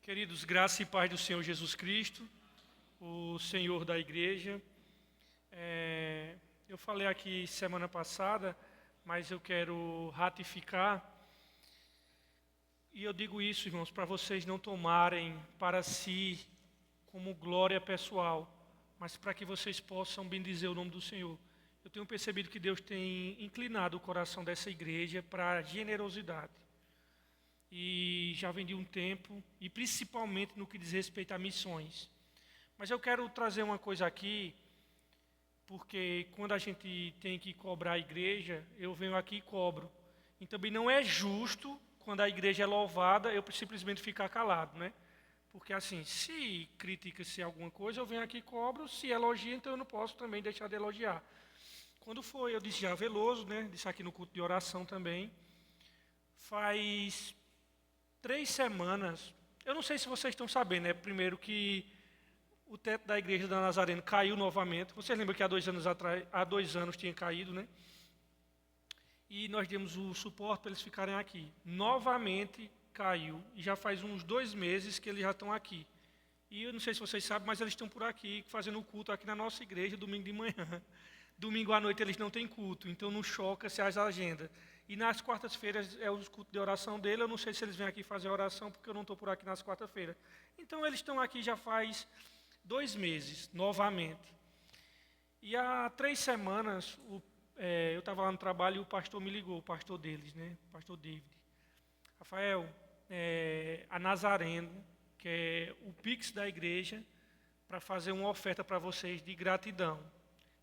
Queridos, graça e paz do Senhor Jesus Cristo, o Senhor da igreja. Eu falei aqui semana passada, mas eu quero ratificar. E eu digo isso, irmãos, para vocês não tomarem para si como glória pessoal, mas para que vocês possam bendizer o nome do Senhor. Eu tenho percebido que Deus tem inclinado o coração dessa igreja para a generosidade. E já vem de um tempo, e principalmente no que diz respeito a missões. Mas eu quero trazer uma coisa aqui, porque quando a gente tem que cobrar a igreja, eu venho aqui e cobro. E também não é justo, quando a igreja é louvada, eu simplesmente ficar calado, né? Porque assim, se critica-se alguma coisa, eu venho aqui e cobro, se elogia, então eu não posso também deixar de elogiar. Quando foi, eu disse já Veloso, né? Disse aqui no culto de oração também, faz 3 semanas, eu não sei se vocês estão sabendo, né? Primeiro que o teto da igreja da Nazareno caiu novamente. Vocês lembram que há 2 anos atrás, há 2 anos tinha caído, né? E nós demos o suporte para eles ficarem aqui. Novamente caiu, e já faz uns 2 meses que eles já estão aqui. E eu não sei se vocês sabem, mas eles estão por aqui, fazendo o culto aqui na nossa igreja, domingo de manhã. Domingo à noite eles não têm culto, então não choca-se as agendas. E nas quartas-feiras é o culto de oração dele. Eu não sei se eles vêm aqui fazer oração, porque eu não estou por aqui nas quartas-feiras. Então eles estão aqui já faz 2 meses, novamente. E há 3 semanas, eu estava lá no trabalho e o pastor me ligou, o pastor deles, né? O pastor David. Rafael, a Nazareno, que é o Pix da igreja, para fazer uma oferta para vocês de gratidão.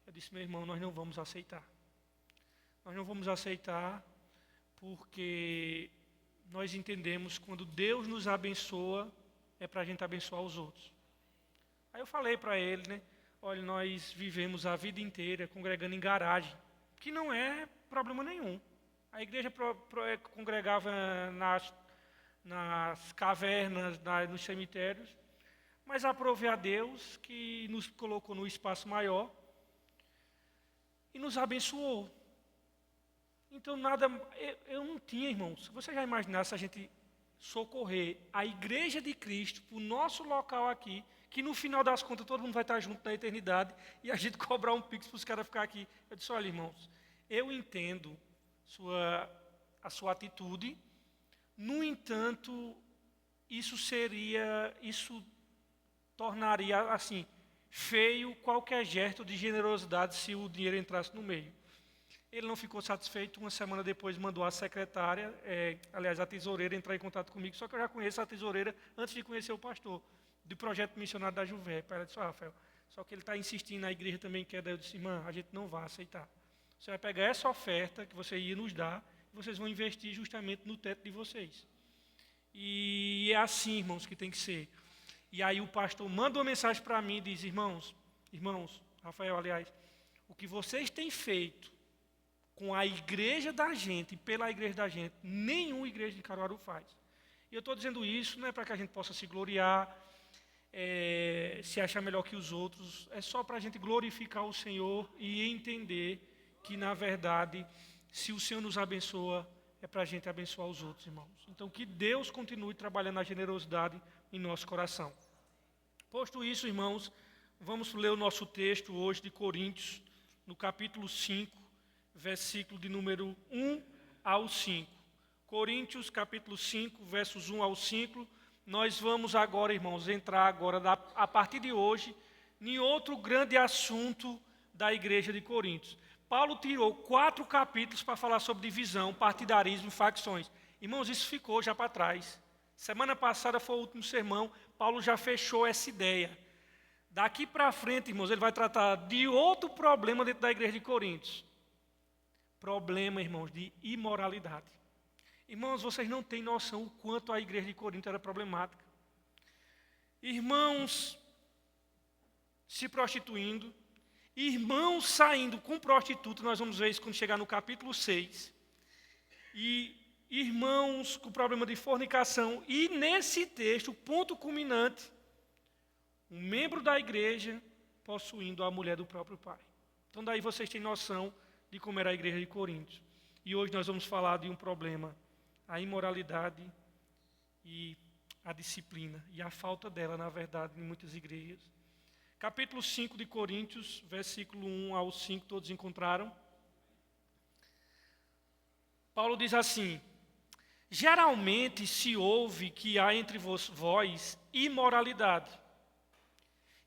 Eu disse, meu irmão, nós não vamos aceitar. Nós não vamos aceitar porque nós entendemos que quando Deus nos abençoa, é para a gente abençoar os outros. Aí eu falei para ele, né? Olha, nós vivemos a vida inteira congregando em garagem, que não é problema nenhum. A igreja congregava nas cavernas, nos cemitérios, mas aprove a Deus que nos colocou no espaço maior e nos abençoou. Então, eu não tinha, irmãos. Se você já imaginasse a gente socorrer a igreja de Cristo para o nosso local aqui, que no final das contas todo mundo vai estar junto na eternidade, e a gente cobrar um pix para os caras ficar aqui. Eu disse, olha, irmãos, eu entendo a sua atitude, no entanto, isso tornaria, assim, feio qualquer gesto de generosidade se o dinheiro entrasse no meio. Ele não ficou satisfeito, 1 semana depois mandou a secretária, aliás, a tesoureira, entrar em contato comigo, só que eu já conheço a tesoureira antes de conhecer o pastor, do projeto missionário da Juvep. Ela disse, Rafael, só que ele está insistindo, na igreja também quer. Eu disse, irmã, a gente não vai aceitar. Você vai pegar essa oferta que você ia nos dar, e vocês vão investir justamente no teto de vocês. E é assim, irmãos, que tem que ser. E aí o pastor manda uma mensagem para mim e diz, irmãos, Rafael, aliás, o que vocês têm feito com a igreja da gente e pela igreja da gente, nenhuma igreja de Caruaru faz. E eu estou dizendo isso não é para que a gente possa se gloriar, se achar melhor que os outros, é só para a gente glorificar o Senhor e entender que, na verdade, se o Senhor nos abençoa, é para a gente abençoar os outros, irmãos. Então, que Deus continue trabalhando a generosidade em nosso coração. Posto isso, irmãos, vamos ler o nosso texto hoje de Coríntios, no capítulo 5, versículo de número 1 ao 5. Coríntios, capítulo 5, versos 1 ao 5. Nós vamos agora, irmãos, entrar agora, a partir de hoje, em outro grande assunto da igreja de Coríntios. Paulo tirou 4 capítulos para falar sobre divisão, partidarismo e facções. Irmãos, isso ficou já para trás. Semana passada foi o último sermão, Paulo já fechou essa ideia. Daqui para frente, irmãos, ele vai tratar de outro problema dentro da igreja de Coríntios. Problema, irmãos, de imoralidade. Irmãos, vocês não têm noção o quanto a igreja de Corinto era problemática. Irmãos se prostituindo, irmãos saindo com prostituta, nós vamos ver isso quando chegar no capítulo 6. E irmãos com problema de fornicação. E nesse texto, o ponto culminante, um membro da igreja possuindo a mulher do próprio pai. Então daí vocês têm noção de como era a igreja de Coríntios. E hoje nós vamos falar de um problema, a imoralidade e a disciplina e a falta dela, na verdade, em muitas igrejas. Capítulo 5 de Coríntios, versículo 1 ao 5, todos encontraram? Paulo diz assim: geralmente se ouve que há entre vós imoralidade,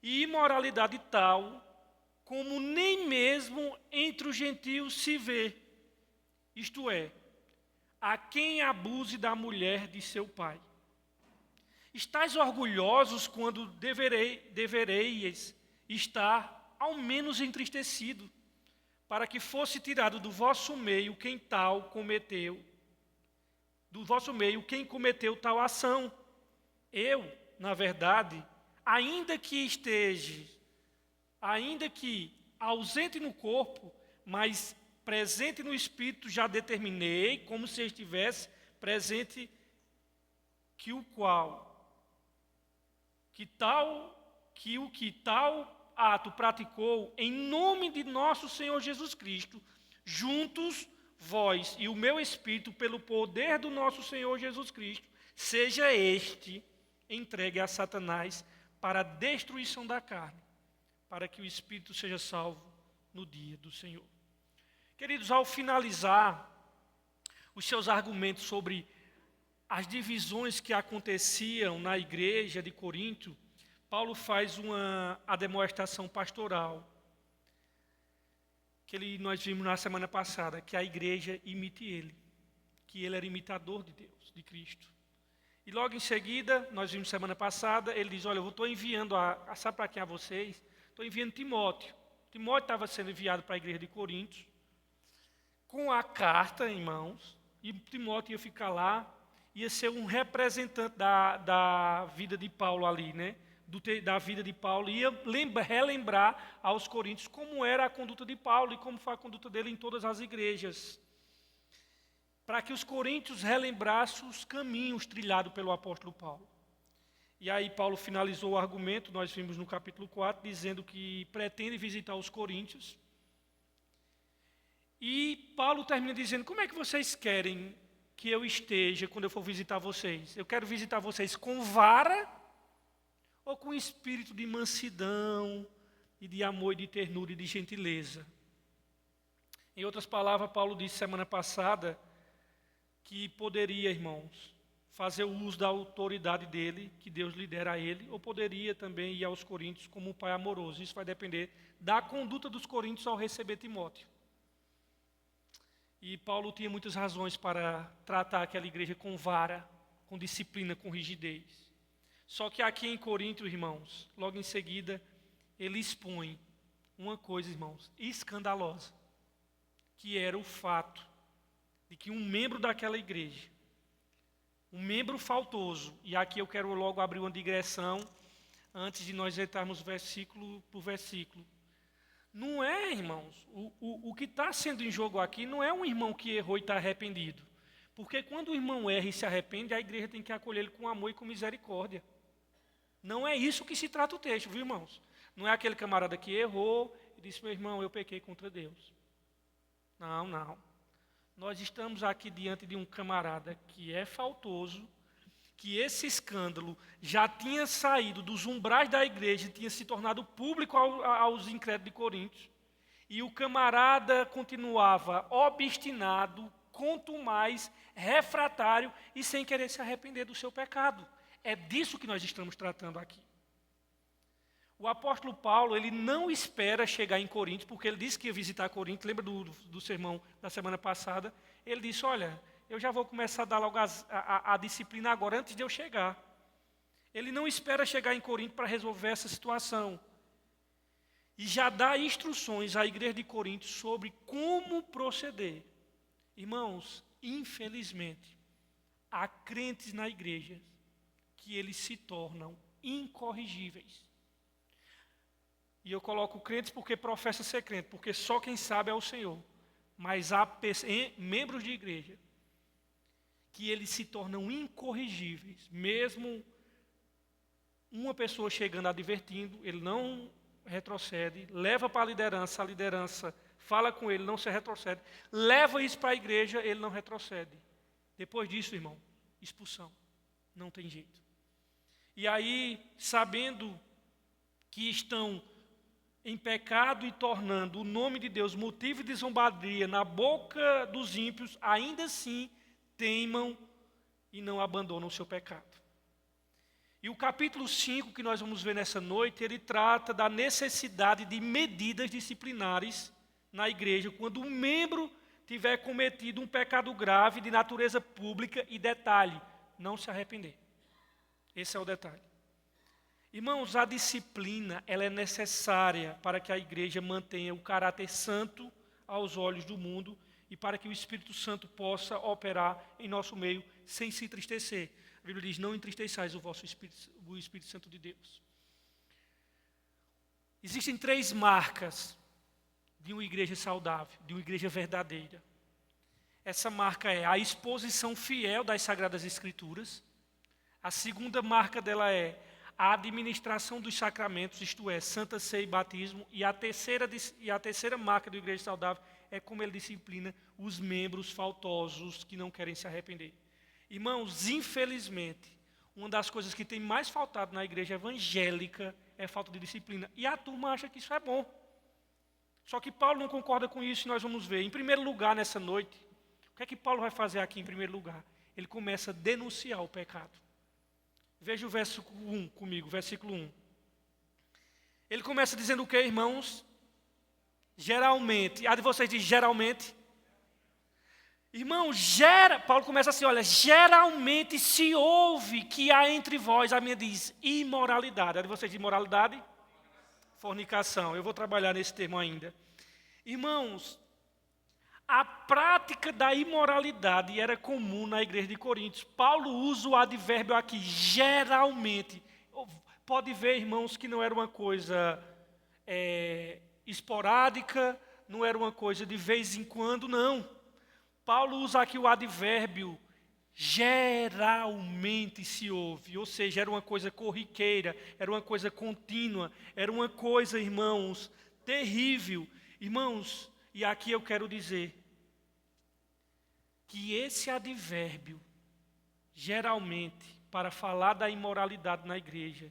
e imoralidade tal como nem mesmo entre os gentios se vê, isto é, a quem abuse da mulher de seu pai. Estais orgulhosos quando devereis estar ao menos entristecido, para que fosse tirado do vosso meio quem cometeu tal ação. Eu, na verdade, ainda que ausente no corpo, mas presente no espírito, já determinei, como se estivesse presente, que o que tal ato praticou em nome de nosso Senhor Jesus Cristo, juntos vós e o meu espírito, pelo poder do nosso Senhor Jesus Cristo, seja este entregue a Satanás para a destruição da carne, para que o espírito seja salvo no dia do Senhor. Queridos, ao finalizar os seus argumentos sobre as divisões que aconteciam na igreja de Corinto, Paulo faz a demonstração pastoral, que nós vimos na semana passada, que a igreja imite ele, que ele era imitador de Deus, de Cristo. E logo em seguida, nós vimos semana passada, ele diz, olha, eu estou enviando, sabe para quem a vocês? Estou enviando Timóteo. Timóteo estava sendo enviado para a igreja de Corinto, com a carta em mãos, e Timóteo ia ficar lá, ia ser um representante da vida de Paulo ali, né? Da vida de Paulo, ia relembrar aos coríntios como era a conduta de Paulo e como foi a conduta dele em todas as igrejas, para que os coríntios relembrassem os caminhos trilhados pelo apóstolo Paulo. E aí Paulo finalizou o argumento, nós vimos no capítulo 4, dizendo que pretende visitar os coríntios. E Paulo termina dizendo, como é que vocês querem que eu esteja quando eu for visitar vocês? Eu quero visitar vocês com vara ou com espírito de mansidão e de amor e de ternura e de gentileza? Em outras palavras, Paulo disse semana passada que poderia, irmãos, fazer o uso da autoridade dele, que Deus lhe dera a ele, ou poderia também ir aos coríntios como um pai amoroso. Isso vai depender da conduta dos coríntios ao receber Timóteo. E Paulo tinha muitas razões para tratar aquela igreja com vara, com disciplina, com rigidez. Só que aqui em Corinto, irmãos, logo em seguida, ele expõe uma coisa, irmãos, escandalosa, que era o fato de que um membro daquela igreja, um membro faltoso, e aqui eu quero logo abrir uma digressão, antes de nós entrarmos versículo por versículo. Não é, irmãos, o que está sendo em jogo aqui não é um irmão que errou e está arrependido. Porque quando o irmão erra e se arrepende, a igreja tem que acolher ele com amor e com misericórdia. Não é isso que se trata o texto, viu, irmãos? Não é aquele camarada que errou e disse, meu irmão, eu pequei contra Deus. Não, não. Nós estamos aqui diante de um camarada que é faltoso, que esse escândalo já tinha saído dos umbrais da igreja, tinha se tornado público aos incrédulos de Corinto, e o camarada continuava obstinado, quanto mais refratário e sem querer se arrepender do seu pecado. É disso que nós estamos tratando aqui. O apóstolo Paulo, ele não espera chegar em Corinto, porque ele disse que ia visitar Corinto, lembra do sermão da semana passada? Ele disse, olha, eu já vou começar a dar logo a disciplina agora, antes de eu chegar. Ele não espera chegar em Corinto para resolver essa situação. E já dá instruções à igreja de Corinto sobre como proceder. Irmãos, infelizmente, há crentes na igreja que eles se tornam incorrigíveis. E eu coloco crentes porque professa ser crente, porque só quem sabe é o Senhor. Mas há membros de igreja que eles se tornam incorrigíveis, mesmo uma pessoa chegando advertindo, ele não retrocede, leva para a liderança fala com ele, não se retrocede, leva isso para a igreja, ele não retrocede. Depois disso, irmão, expulsão, não tem jeito. E aí, sabendo que estão em pecado e tornando o nome de Deus motivo de zombaria na boca dos ímpios, ainda assim teimam e não abandonam o seu pecado. E o capítulo 5 que nós vamos ver nessa noite, ele trata da necessidade de medidas disciplinares na igreja, quando um membro tiver cometido um pecado grave de natureza pública e detalhe, não se arrepender. Esse é o detalhe. Irmãos, a disciplina, ela é necessária para que a igreja mantenha o caráter santo aos olhos do mundo e para que o Espírito Santo possa operar em nosso meio sem se entristecer. A Bíblia diz, não entristeçais o Espírito Santo de Deus. Existem 3 marcas de uma igreja saudável, de uma igreja verdadeira. Essa marca é a exposição fiel das Sagradas Escrituras. A segunda marca dela é a administração dos sacramentos, isto é, Santa Ceia e batismo. E a terceira marca da igreja saudável é como ele disciplina os membros faltosos que não querem se arrepender. Irmãos, infelizmente, uma das coisas que tem mais faltado na igreja evangélica é falta de disciplina. E a turma acha que isso é bom. Só que Paulo não concorda com isso e nós vamos ver. Em primeiro lugar, nessa noite, o que é que Paulo vai fazer aqui em primeiro lugar? Ele começa a denunciar o pecado. Veja o versículo 1 comigo, versículo 1. Ele começa dizendo o que, irmãos? Geralmente. A de vocês diz geralmente? Irmão, Paulo começa assim, olha, geralmente se ouve que há entre vós, a minha diz, imoralidade. A de vocês diz imoralidade? Fornicação. Eu vou trabalhar nesse termo ainda. Irmãos, a prática da imoralidade era comum na igreja de Coríntios. Paulo usa o advérbio aqui, geralmente. Pode ver, irmãos, que não era uma coisa esporádica, não era uma coisa de vez em quando, não. Paulo usa aqui o advérbio, geralmente se ouve, ou seja, era uma coisa corriqueira, era uma coisa contínua, era uma coisa, irmãos, terrível. Irmãos, e aqui eu quero dizer que esse advérbio, geralmente, para falar da imoralidade na igreja,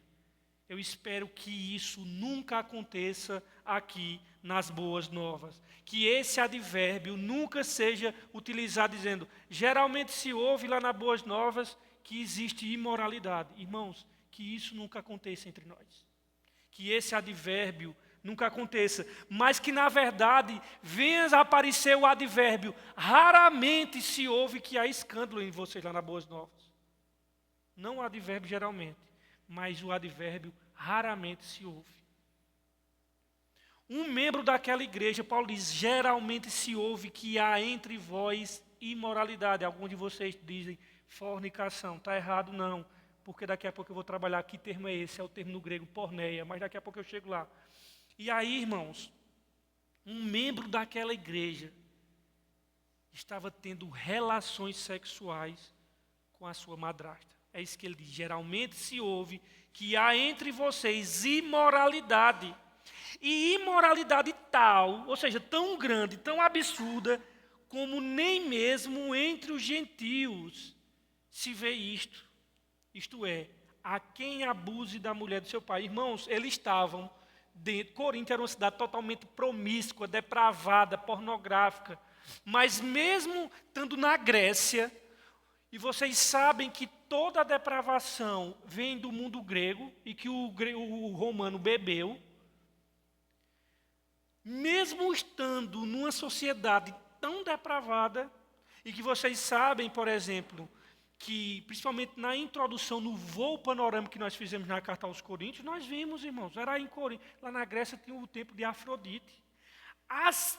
eu espero que isso nunca aconteça aqui nas Boas Novas. Que esse advérbio nunca seja utilizado dizendo, geralmente se ouve lá nas Boas Novas que existe imoralidade. Irmãos, que isso nunca aconteça entre nós. Que esse advérbio nunca aconteça, mas que na verdade venha a aparecer o advérbio, raramente se ouve que há escândalo em vocês lá nas Boas Novas. Não o advérbio geralmente, mas o advérbio raramente se ouve. Um membro daquela igreja, Paulo diz, geralmente se ouve que há entre vós imoralidade. Alguns de vocês dizem fornicação. Está errado não, porque daqui a pouco eu vou trabalhar que termo é esse, é o termo no grego porneia, mas daqui a pouco eu chego lá. E aí, irmãos, um membro daquela igreja estava tendo relações sexuais com a sua madrasta. É isso que ele diz, geralmente se ouve que há entre vocês imoralidade. E imoralidade tal, ou seja, tão grande, tão absurda, como nem mesmo entre os gentios se vê isto. Isto é, a quem abuse da mulher do seu pai. Irmãos, eles estavam dentro. Corinto era uma cidade totalmente promíscua, depravada, pornográfica. Mas mesmo estando na Grécia, e vocês sabem que toda a depravação vem do mundo grego, e que o romano bebeu, mesmo estando numa sociedade tão depravada, e que vocês sabem, por exemplo, que principalmente na introdução, no voo panorâmico que nós fizemos na carta aos Coríntios, nós vimos, irmãos, era em Corinto, lá na Grécia tinha o templo de Afrodite. As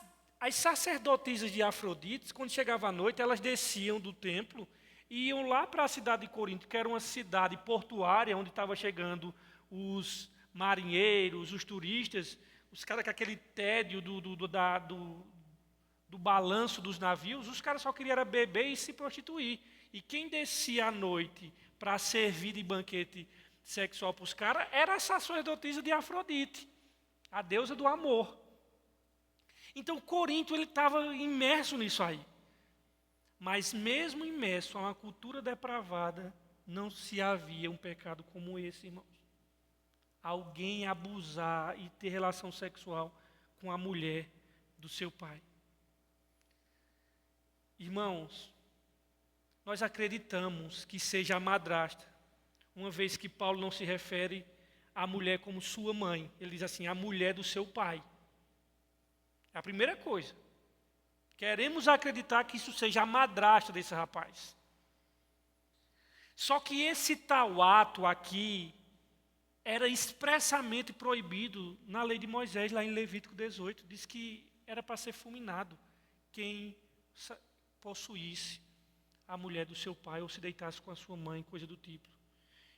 sacerdotisas de Afrodite, quando chegava a noite, elas desciam do templo e iam lá para a cidade de Corinto, que era uma cidade portuária, onde estavam chegando os marinheiros, os turistas, os caras com aquele tédio do balanço dos navios, os caras só queriam era beber e se prostituir. E quem descia à noite para servir de banquete sexual para os caras era a sacerdotisa de Afrodite, a deusa do amor. Então Corinto ele estava imerso nisso aí. Mas mesmo imerso a uma cultura depravada, não se havia um pecado como esse, irmãos. Alguém abusar e ter relação sexual com a mulher do seu pai. Irmãos, nós acreditamos que seja a madrasta, uma vez que Paulo não se refere à mulher como sua mãe. Ele diz assim, a mulher do seu pai. É a primeira coisa. Queremos acreditar que isso seja a madrasta desse rapaz. Só que esse tal ato aqui era expressamente proibido na lei de Moisés, lá em Levítico 18. Diz que era para ser fulminado quem possuísse a mulher do seu pai ou se deitasse com a sua mãe, coisa do tipo.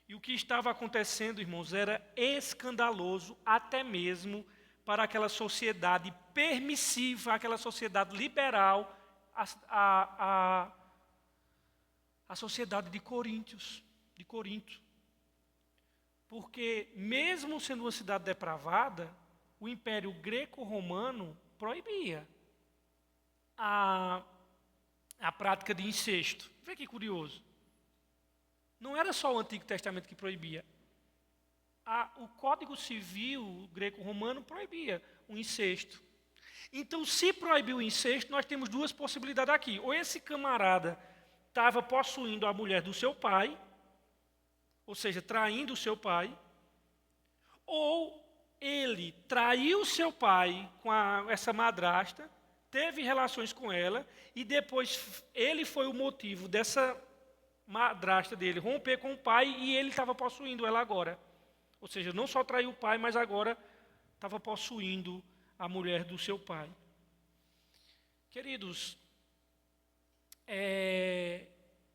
E o que estava acontecendo, irmãos, era escandaloso até mesmo para aquela sociedade permissiva, aquela sociedade liberal, a sociedade de Corinto. Porque, mesmo sendo uma cidade depravada, o Império Greco-Romano proibia a prática de incesto. Vê que curioso. Não era só o Antigo Testamento que proibia. O Código Civil Greco-Romano proibia o incesto. Então, se proibiu o incesto, nós temos duas possibilidades aqui. Ou esse camarada estava possuindo a mulher do seu pai, ou seja, traindo o seu pai, ou ele traiu o seu pai com essa madrasta, teve relações com ela, e depois ele foi o motivo dessa madrasta dele romper com o pai, e ele estava possuindo ela agora. Ou seja, não só traiu o pai, mas agora estava possuindo a mulher do seu pai. Queridos,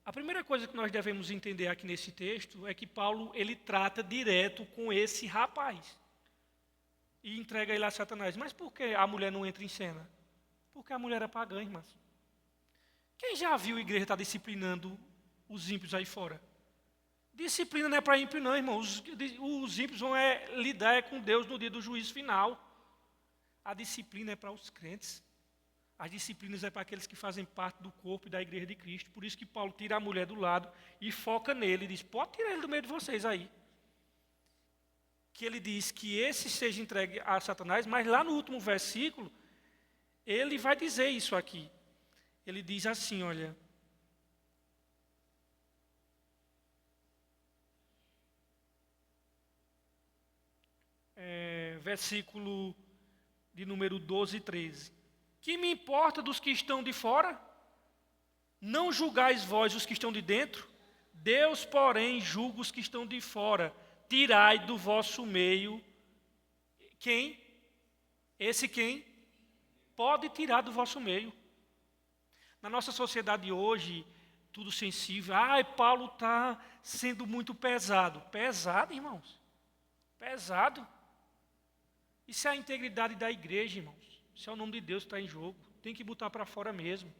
a primeira coisa que nós devemos entender aqui nesse texto é que Paulo ele trata direto com esse rapaz e entrega ele a Satanás. Mas por que a mulher não entra em cena? Porque a mulher é pagã, irmãs. Quem já viu a igreja estar disciplinando os ímpios aí fora? Disciplina não é para ímpio não, irmão. Os ímpios vão lidar com Deus no dia do juízo final. A disciplina é para os crentes. As disciplinas é para aqueles que fazem parte do corpo e da igreja de Cristo. Por isso que Paulo tira a mulher do lado e foca nele. E diz, pode tirar ele do meio de vocês aí. Que ele diz que esse seja entregue a Satanás, mas lá no último versículo, ele vai dizer isso aqui. Ele diz assim, olha. Versículo de número 12 e 13. Que me importa dos que estão de fora? Não julgais vós os que estão de dentro? Deus, porém, julga os que estão de fora. Tirai do vosso meio. Quem? Esse quem? Pode tirar do vosso meio. Na nossa sociedade hoje, tudo sensível. Paulo está sendo muito pesado. Pesado, irmãos? Pesado? Isso é a integridade da igreja, irmãos. Isso é o nome de Deus que está em jogo. Tem que botar para fora mesmo.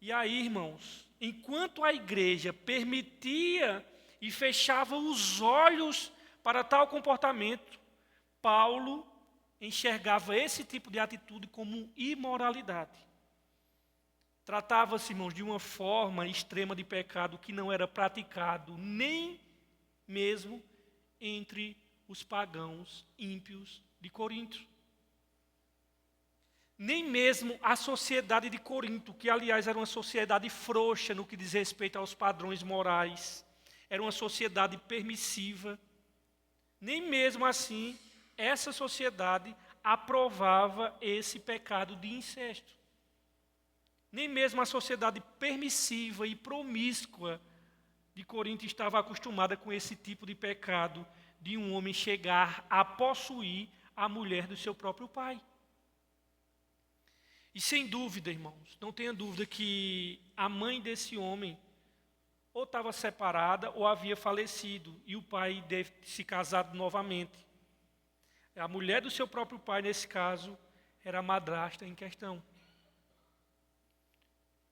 E aí, irmãos, enquanto a igreja permitia e fechava os olhos para tal comportamento, Paulo enxergava esse tipo de atitude como imoralidade. Tratava-se, irmãos, de uma forma extrema de pecado que não era praticado nem mesmo entre os pagãos ímpios de Corinto. Nem mesmo a sociedade de Corinto, que aliás era uma sociedade frouxa no que diz respeito aos padrões morais, era uma sociedade permissiva, nem mesmo assim essa sociedade aprovava esse pecado de incesto. Nem mesmo a sociedade permissiva e promíscua de Corinto estava acostumada com esse tipo de pecado de um homem chegar a possuir a mulher do seu próprio pai. E sem dúvida, irmãos, não tenha dúvida que a mãe desse homem ou estava separada ou havia falecido e o pai deve ter se casado novamente. A mulher do seu próprio pai, nesse caso, era a madrasta em questão.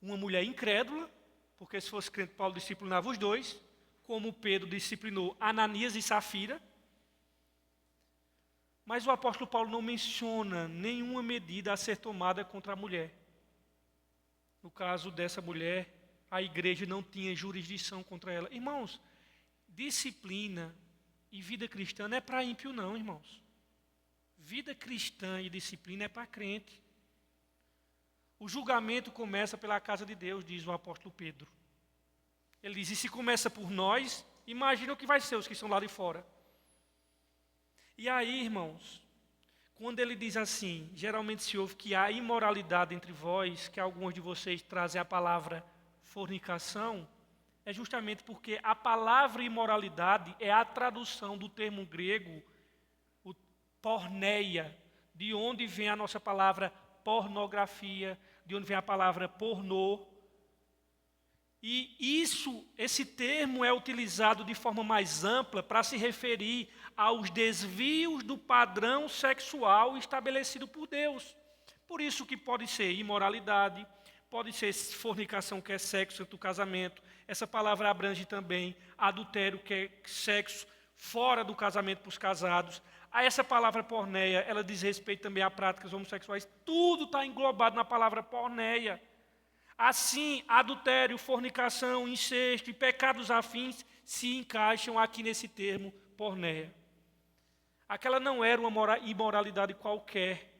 Uma mulher incrédula, porque se fosse crente, Paulo disciplinava os dois, como Pedro disciplinou Ananias e Safira. Mas o apóstolo Paulo não menciona nenhuma medida a ser tomada contra a mulher. No caso dessa mulher, a igreja não tinha jurisdição contra ela. Irmãos, disciplina e vida cristã não é para ímpio não, irmãos. Vida cristã e disciplina é para crente. O julgamento começa pela casa de Deus, diz o apóstolo Pedro. Ele diz, e se começa por nós, imagina o que vai ser os que estão lá de fora. E aí, irmãos, quando ele diz assim, geralmente se ouve que há imoralidade entre vós, que alguns de vocês trazem a palavra fornicação, é justamente porque a palavra imoralidade é a tradução do termo grego, o porneia, de onde vem a nossa palavra pornografia, de onde vem a palavra pornô. E esse termo é utilizado de forma mais ampla para se referir aos desvios do padrão sexual estabelecido por Deus. Por isso que pode ser imoralidade, pode ser fornicação, que é sexo antes do casamento. Essa palavra abrange também adultério, que é sexo fora do casamento para os casados. A essa palavra porneia, ela diz respeito também a práticas homossexuais. Tudo está englobado na palavra porneia. Assim, adultério, fornicação, incesto e pecados afins se encaixam aqui nesse termo porneia. Aquela não era uma imoralidade qualquer.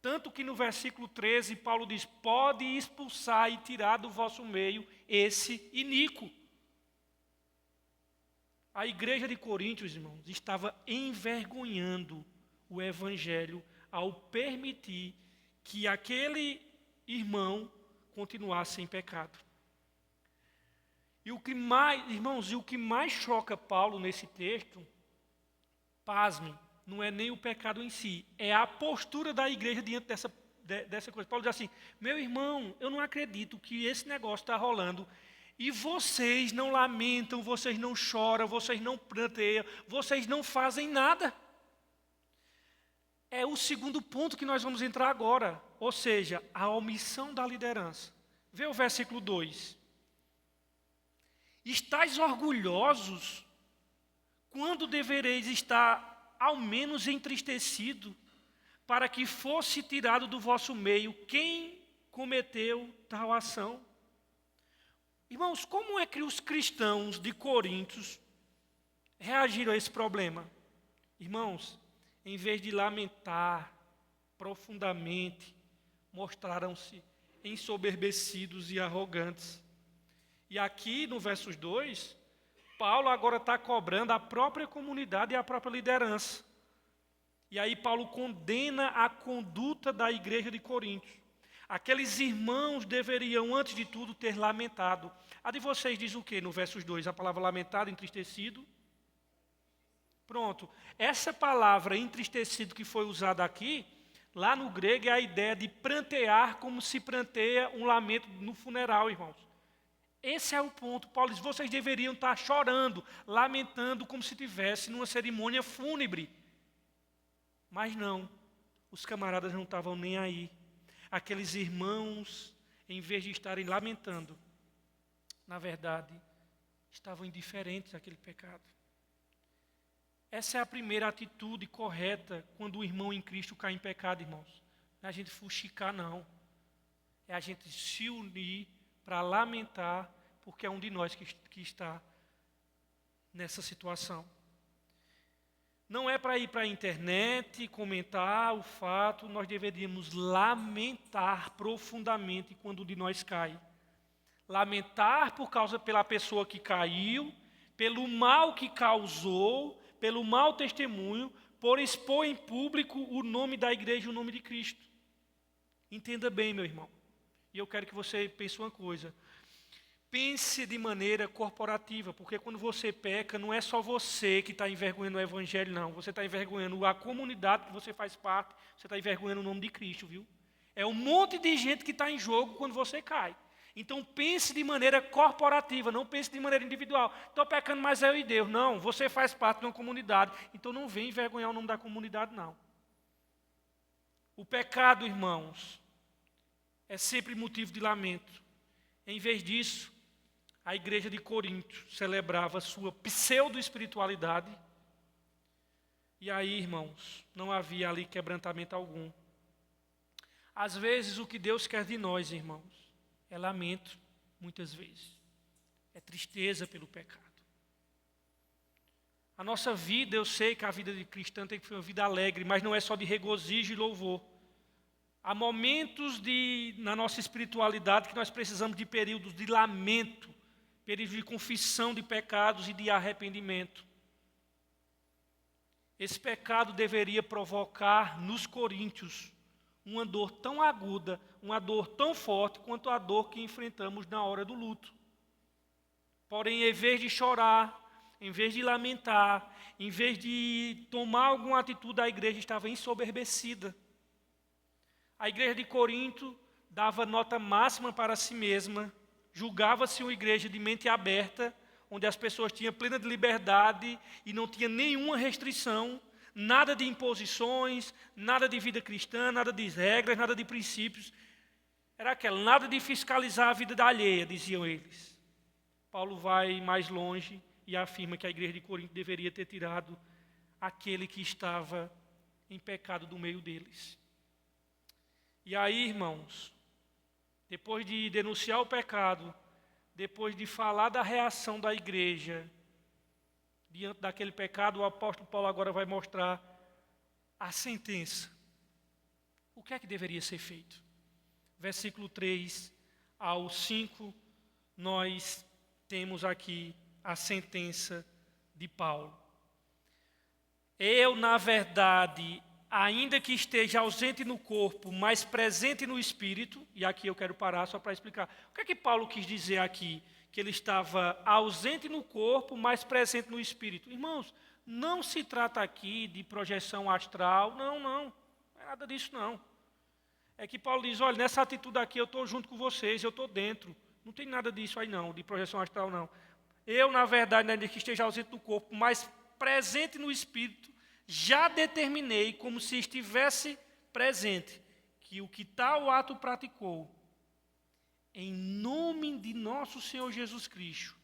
Tanto que no versículo 13, Paulo diz, pode expulsar e tirar do vosso meio esse iníquo. A igreja de Coríntios, irmãos, estava envergonhando o evangelho ao permitir que aquele irmão continuasse em pecado. E o que mais, irmãos, o que mais choca Paulo nesse texto, pasme, não é nem o pecado em si, é a postura da igreja diante dessa coisa. Paulo diz assim, meu irmão, eu não acredito que esse negócio está rolando e vocês não lamentam, vocês não choram, vocês não pranteiam, vocês não fazem nada. É o segundo ponto que nós vamos entrar agora, ou seja, a omissão da liderança. Vê o versículo 2. Estais orgulhosos quando devereis estar ao menos entristecido, para que fosse tirado do vosso meio quem cometeu tal ação. Irmãos, como é que os cristãos de Coríntios reagiram a esse problema? Irmãos, em vez de lamentar profundamente, mostraram-se ensoberbecidos e arrogantes. E aqui no versos 2, Paulo agora está cobrando a própria comunidade e a própria liderança. E aí Paulo condena a conduta da igreja de Coríntios. Aqueles irmãos deveriam, antes de tudo, ter lamentado. A de vocês diz o quê no versos 2? A palavra lamentado, entristecido. Pronto. Essa palavra entristecido que foi usada aqui, lá no grego é a ideia de prantear como se pranteia um lamento no funeral, irmãos. Esse é o ponto. Paulo diz, vocês deveriam estar chorando, lamentando como se estivesse numa cerimônia fúnebre. Mas não, os camaradas não estavam nem aí. Aqueles irmãos, em vez de estarem lamentando, na verdade, estavam indiferentes àquele pecado. Essa é a primeira atitude correta quando o irmão em Cristo cai em pecado, irmãos. Não é a gente fuxicar, não. É a gente se unir para lamentar, porque é um de nós que está nessa situação. Não é para ir para a internet e comentar o fato, nós deveríamos lamentar profundamente quando um de nós cai. Lamentar pela pessoa que caiu, pelo mal que causou, pelo mau testemunho, por expor em público o nome da igreja e o nome de Cristo. Entenda bem, meu irmão. E eu quero que você pense uma coisa. Pense de maneira corporativa, porque quando você peca, não é só você que está envergonhando o evangelho, não. Você está envergonhando a comunidade que você faz parte, você está envergonhando o nome de Cristo, viu? É um monte de gente que está em jogo quando você cai. Então pense de maneira corporativa, não pense de maneira individual. Estou pecando, mas é eu e Deus. Não, você faz parte de uma comunidade, então não vem envergonhar o nome da comunidade, não. O pecado, irmãos, é sempre motivo de lamento. Em vez disso, a igreja de Corinto celebrava sua pseudo-espiritualidade. E aí, irmãos, não havia ali quebrantamento algum. Às vezes, o que Deus quer de nós, irmãos, é lamento. muitas vezes. É tristeza pelo pecado. A nossa vida, eu sei que a vida de cristã tem que ser uma vida alegre, mas não é só de regozijo e louvor. Há momentos na nossa espiritualidade que nós precisamos de períodos de lamento, períodos de confissão de pecados e de arrependimento. Esse pecado deveria provocar nos coríntios uma dor tão aguda, uma dor tão forte quanto a dor que enfrentamos na hora do luto. Porém, em vez de chorar, em vez de lamentar, em vez de tomar alguma atitude, a igreja estava ensoberbecida. A igreja de Corinto dava nota máxima para si mesma, julgava-se uma igreja de mente aberta, onde as pessoas tinham plena de liberdade e não tinha nenhuma restrição, nada de imposições, nada de vida cristã, nada de regras, nada de princípios. Era aquela, nada de fiscalizar a vida da alheia, diziam eles. Paulo vai mais longe e afirma que a igreja de Corinto deveria ter tirado aquele que estava em pecado do meio deles. E aí, irmãos, depois de denunciar o pecado, depois de falar da reação da igreja diante daquele pecado, o apóstolo Paulo agora vai mostrar a sentença. O que é que deveria ser feito? Versículo 3 ao 5, nós temos aqui a sentença de Paulo. Eu, na verdade, ainda que esteja ausente no corpo, mas presente no espírito, e aqui eu quero parar só para explicar. O que é que Paulo quis dizer aqui? Que ele estava ausente no corpo, mas presente no espírito. Irmãos, não se trata aqui de projeção astral, não é nada disso não. É que Paulo diz, olha, nessa atitude aqui eu estou junto com vocês, eu estou dentro. Não tem nada disso aí não, de projeção astral não. Eu, na verdade, ainda que esteja ausente do corpo, mas presente no espírito, já determinei, como se estivesse presente, que o que tal ato praticou, em nome de nosso Senhor Jesus Cristo,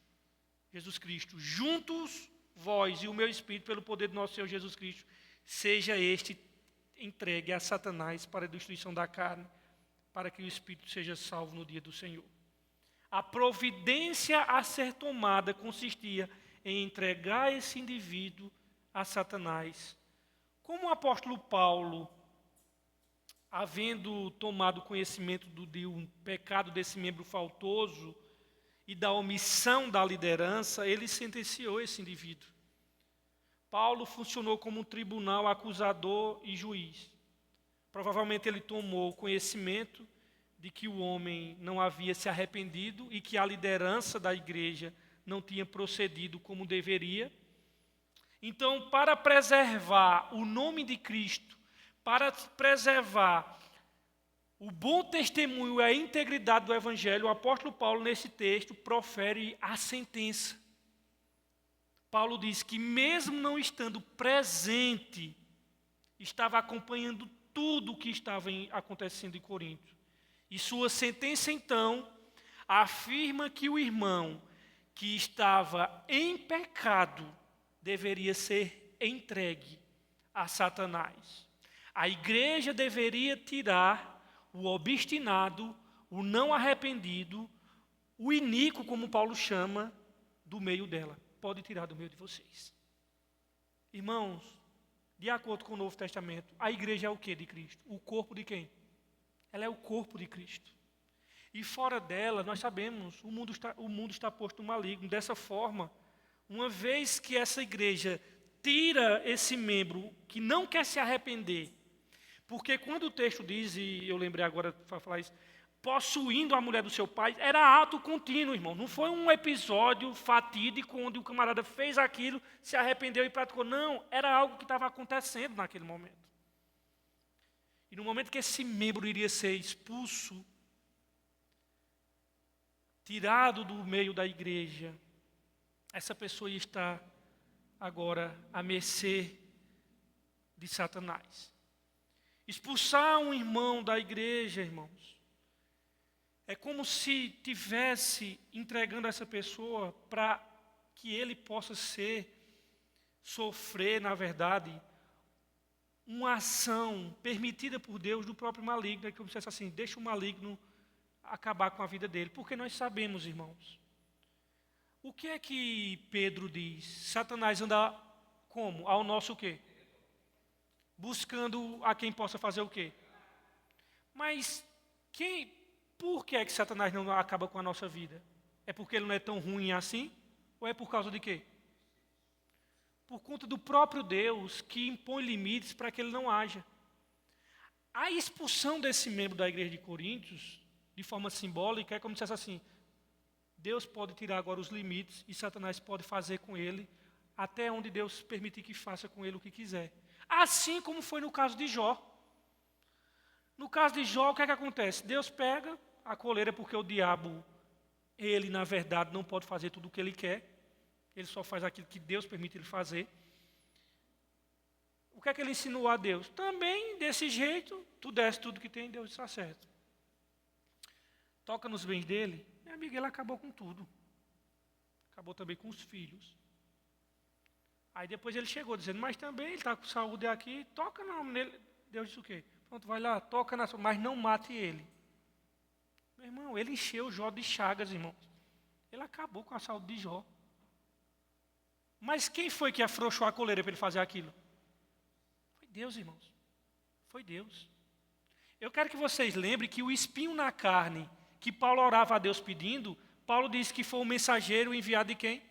juntos vós e o meu espírito, pelo poder de nosso Senhor Jesus Cristo, seja este entregue a Satanás para a destruição da carne, para que o espírito seja salvo no dia do Senhor. A providência a ser tomada consistia em entregar esse indivíduo a Satanás. Como o apóstolo Paulo, havendo tomado conhecimento de um pecado desse membro faltoso e da omissão da liderança, ele sentenciou esse indivíduo. Paulo funcionou como um tribunal acusador e juiz. Provavelmente ele tomou conhecimento de que o homem não havia se arrependido e que a liderança da igreja não tinha procedido como deveria. Então, para preservar o nome de Cristo, para preservar o bom testemunho e a integridade do Evangelho, o apóstolo Paulo, nesse texto, profere a sentença. Paulo diz que, mesmo não estando presente, estava acompanhando tudo o que estava acontecendo em Corinto. E sua sentença, então, afirma que o irmão que estava em pecado deveria ser entregue a Satanás. A igreja deveria tirar o obstinado, o não arrependido, o iníquo, como Paulo chama, do meio dela. Pode tirar do meio de vocês. Irmãos, de acordo com o Novo Testamento, a igreja é o que de Cristo? O corpo de quem? Ela é o corpo de Cristo. E fora dela, nós sabemos, o mundo está posto no maligno. Dessa forma, uma vez que essa igreja tira esse membro que não quer se arrepender, porque quando o texto diz, e eu lembrei agora para falar isso, possuindo a mulher do seu pai, era ato contínuo, irmão. Não foi um episódio fatídico onde o camarada fez aquilo, se arrependeu e praticou. Não, era algo que estava acontecendo naquele momento. E no momento que esse membro iria ser expulso, tirado do meio da igreja, essa pessoa ia estar agora à mercê de Satanás. Expulsar um irmão da igreja, irmãos, é como se tivesse entregando essa pessoa para que ele possa sofrer, na verdade, uma ação permitida por Deus do próprio maligno. É como se fosse assim, deixa o maligno acabar com a vida dele. Porque nós sabemos, irmãos, o que é que Pedro diz? Satanás anda como? Ao nosso o quê? Buscando a quem possa fazer o quê? Mas por que é que Satanás não acaba com a nossa vida? É porque ele não é tão ruim assim? Ou é por causa de quê? Por conta do próprio Deus que impõe limites para que ele não haja. A expulsão desse membro da igreja de Coríntios, de forma simbólica, é como se fosse assim: Deus pode tirar agora os limites e Satanás pode fazer com ele até onde Deus permitir que faça com ele o que quiser. Assim como foi no caso de Jó. No caso de Jó, o que é que acontece? Deus pega a coleira, porque o diabo, ele na verdade não pode fazer tudo o que ele quer. Ele só faz aquilo que Deus permite ele fazer. O que é que ele ensinou a Deus? Também, desse jeito, tu desse tudo que tem, Deus está certo. Toca nos bens dele, meu amigo, ele acabou com tudo. Acabou também com os filhos. Aí depois ele chegou dizendo, mas também ele está com saúde aqui, toca no nome dele. Deus disse o quê? Pronto, vai lá, toca na sua, mas não mate ele. Meu irmão, ele encheu Jó de chagas, irmãos. Ele acabou com a saúde de Jó. Mas quem foi que afrouxou a coleira para ele fazer aquilo? Foi Deus, irmãos. Foi Deus. Eu quero que vocês lembrem que o espinho na carne que Paulo orava a Deus pedindo, Paulo disse que foi o mensageiro enviado de quem?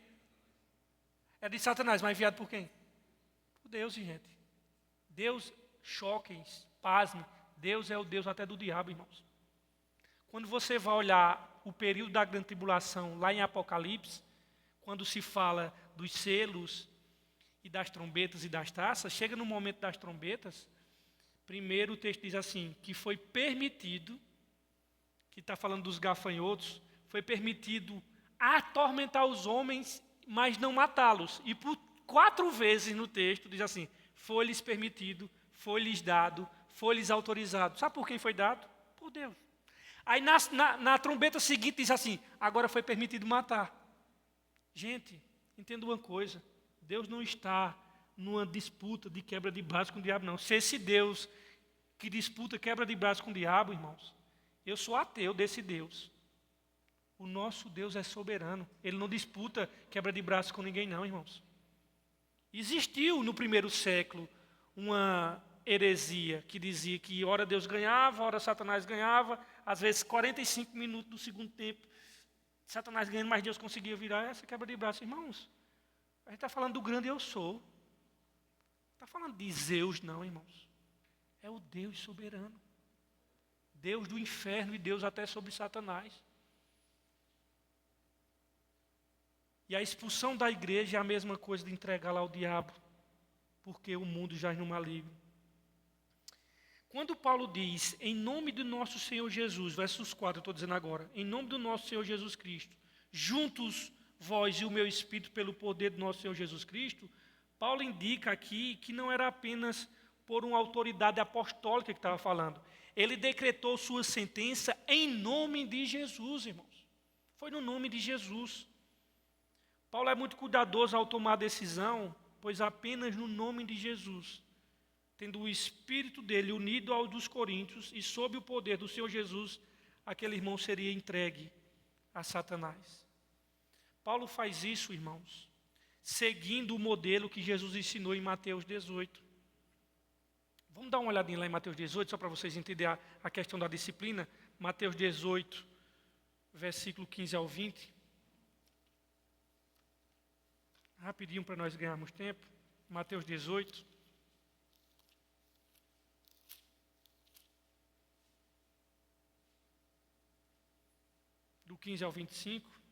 É de Satanás, mas enviado por quem? Por Deus, gente. Deus, choquem, pasme, Deus é o Deus até do diabo, irmãos. Quando você vai olhar o período da grande tribulação, lá em Apocalipse, quando se fala dos selos e das trombetas e das taças, chega no momento das trombetas, primeiro o texto diz assim, que foi permitido, que está falando dos gafanhotos, foi permitido atormentar os homens, mas não matá-los. E por 4 vezes no texto diz assim, foi-lhes permitido, foi-lhes dado, foi-lhes autorizado. Sabe por quem foi dado? Por Deus. Aí na trombeta seguinte diz assim, agora foi permitido matar. Gente, entenda uma coisa, Deus não está numa disputa de quebra de braço com o diabo, não. Se esse Deus que disputa quebra de braço com o diabo, irmãos, eu sou ateu desse Deus. O nosso Deus é soberano, Ele não disputa quebra de braço com ninguém, não, irmãos. Existiu no primeiro século uma heresia que dizia que ora Deus ganhava, ora Satanás ganhava, às vezes 45 minutos do segundo tempo, Satanás ganhando, mas Deus conseguia virar essa quebra de braço. Irmãos, a gente está falando do grande eu sou. Não está falando de Zeus, não, irmãos. É o Deus soberano. Deus do inferno e Deus até sobre Satanás. E a expulsão da igreja é a mesma coisa de entregá-la ao diabo, porque o mundo jaz no maligno. Quando Paulo diz, em nome do nosso Senhor Jesus, versos 4, eu estou dizendo agora, em nome do nosso Senhor Jesus Cristo, juntos vós e o meu Espírito pelo poder do nosso Senhor Jesus Cristo, Paulo indica aqui que não era apenas por uma autoridade apostólica que estava falando. Ele decretou sua sentença em nome de Jesus, irmãos. Foi no nome de Jesus. Paulo é muito cuidadoso ao tomar a decisão, pois apenas no nome de Jesus, tendo o Espírito dele unido ao dos coríntios e sob o poder do Senhor Jesus, aquele irmão seria entregue a Satanás. Paulo faz isso, irmãos, seguindo o modelo que Jesus ensinou em Mateus 18. Vamos dar uma olhadinha lá em Mateus 18, só para vocês entenderem a questão da disciplina. Mateus 18, versículo 15 ao 20. Rapidinho para nós ganharmos tempo. Mateus 18. Do 15 ao 25.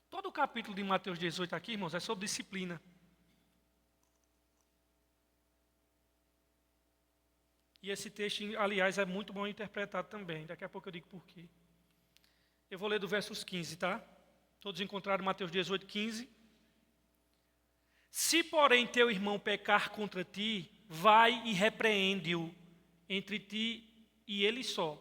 Todo o capítulo de Mateus 18 aqui, irmãos, é sobre disciplina. E esse texto, aliás, é muito bom interpretado também. Daqui a pouco eu digo por quê. Eu vou ler do versos 15, tá? Todos encontraram Mateus 18, 15. Se, porém, teu irmão pecar contra ti, vai e repreende-o entre ti e ele só.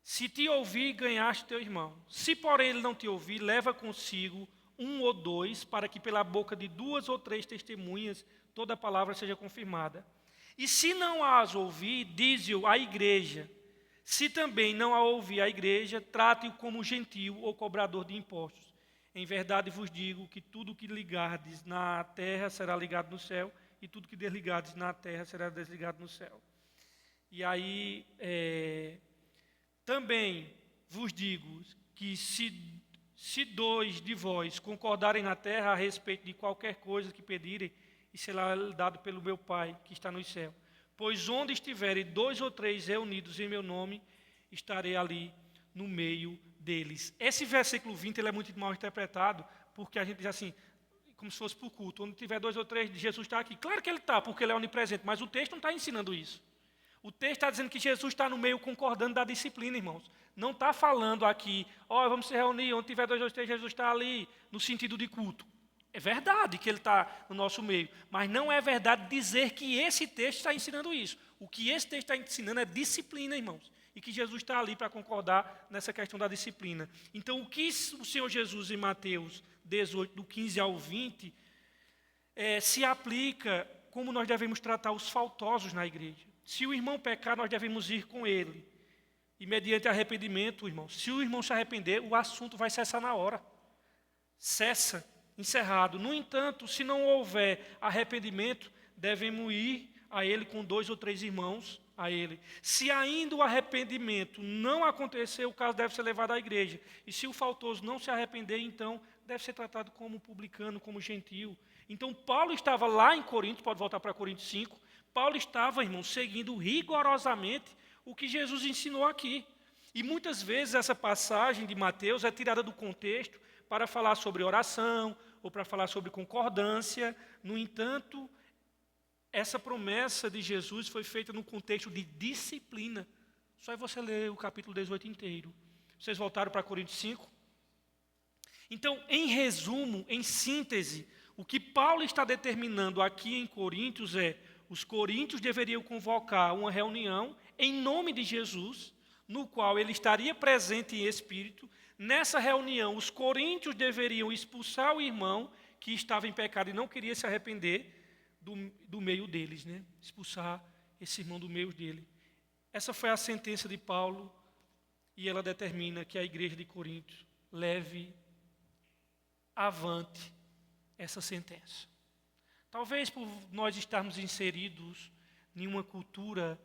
Se te ouvir, ganhaste teu irmão. Se, porém, ele não te ouvir, leva consigo 1 ou 2, para que pela boca de 2 ou 3 testemunhas toda a palavra seja confirmada. E se não as ouvir, dize-o à igreja. Se também não a ouvir a igreja, trate-o como gentio ou cobrador de impostos. Em verdade vos digo que tudo que ligardes na terra será ligado no céu, e tudo que desligardes na terra será desligado no céu. E aí, também vos digo que se dois de vós concordarem na terra a respeito de qualquer coisa que pedirem, e será dado pelo meu Pai que está no céu. Pois onde estiverem 2 ou 3 reunidos em meu nome, estarei ali no meio deles. Esse versículo 20 ele é muito mal interpretado, porque a gente diz assim, como se fosse para o culto. Onde tiver 2 ou 3, Jesus está aqui. Claro que ele está, porque ele é onipresente, mas o texto não está ensinando isso. O texto está dizendo que Jesus está no meio concordando da disciplina, irmãos. Não está falando aqui, vamos se reunir, onde tiver 2 ou 3, Jesus está ali, no sentido de culto. É verdade que ele está no nosso meio, mas não é verdade dizer que esse texto está ensinando isso. O que esse texto está ensinando é disciplina, irmãos. E que Jesus está ali para concordar nessa questão da disciplina. Então, o que o Senhor Jesus em Mateus 18, do 15 ao 20, se aplica como nós devemos tratar os faltosos na igreja. Se o irmão pecar, nós devemos ir com ele. E mediante arrependimento, irmão, se o irmão se arrepender, o assunto vai cessar na hora. Cessa, encerrado. No entanto, se não houver arrependimento, devemos ir a ele com 2 ou 3 irmãos a ele. Se ainda o arrependimento não acontecer, o caso deve ser levado à igreja. E se o faltoso não se arrepender, então deve ser tratado como publicano, como gentio. Então Paulo estava lá em Coríntios, pode voltar para Coríntios 5, Paulo estava, irmão, seguindo rigorosamente o que Jesus ensinou aqui. E muitas vezes essa passagem de Mateus é tirada do contexto para falar sobre oração ou para falar sobre concordância. No entanto, essa promessa de Jesus foi feita no contexto de disciplina. Só é você ler o capítulo 18 inteiro. Vocês voltaram para Coríntios 5? Então, em resumo, em síntese, o que Paulo está determinando aqui em Coríntios é: os coríntios deveriam convocar uma reunião em nome de Jesus, no qual ele estaria presente em espírito. Nessa reunião, os coríntios deveriam expulsar o irmão que estava em pecado e não queria se arrepender do meio deles, né? Expulsar esse irmão do meio dele. Essa foi a sentença de Paulo, e ela determina que a igreja de Corinto leve avante essa sentença. Talvez por nós estarmos inseridos em uma cultura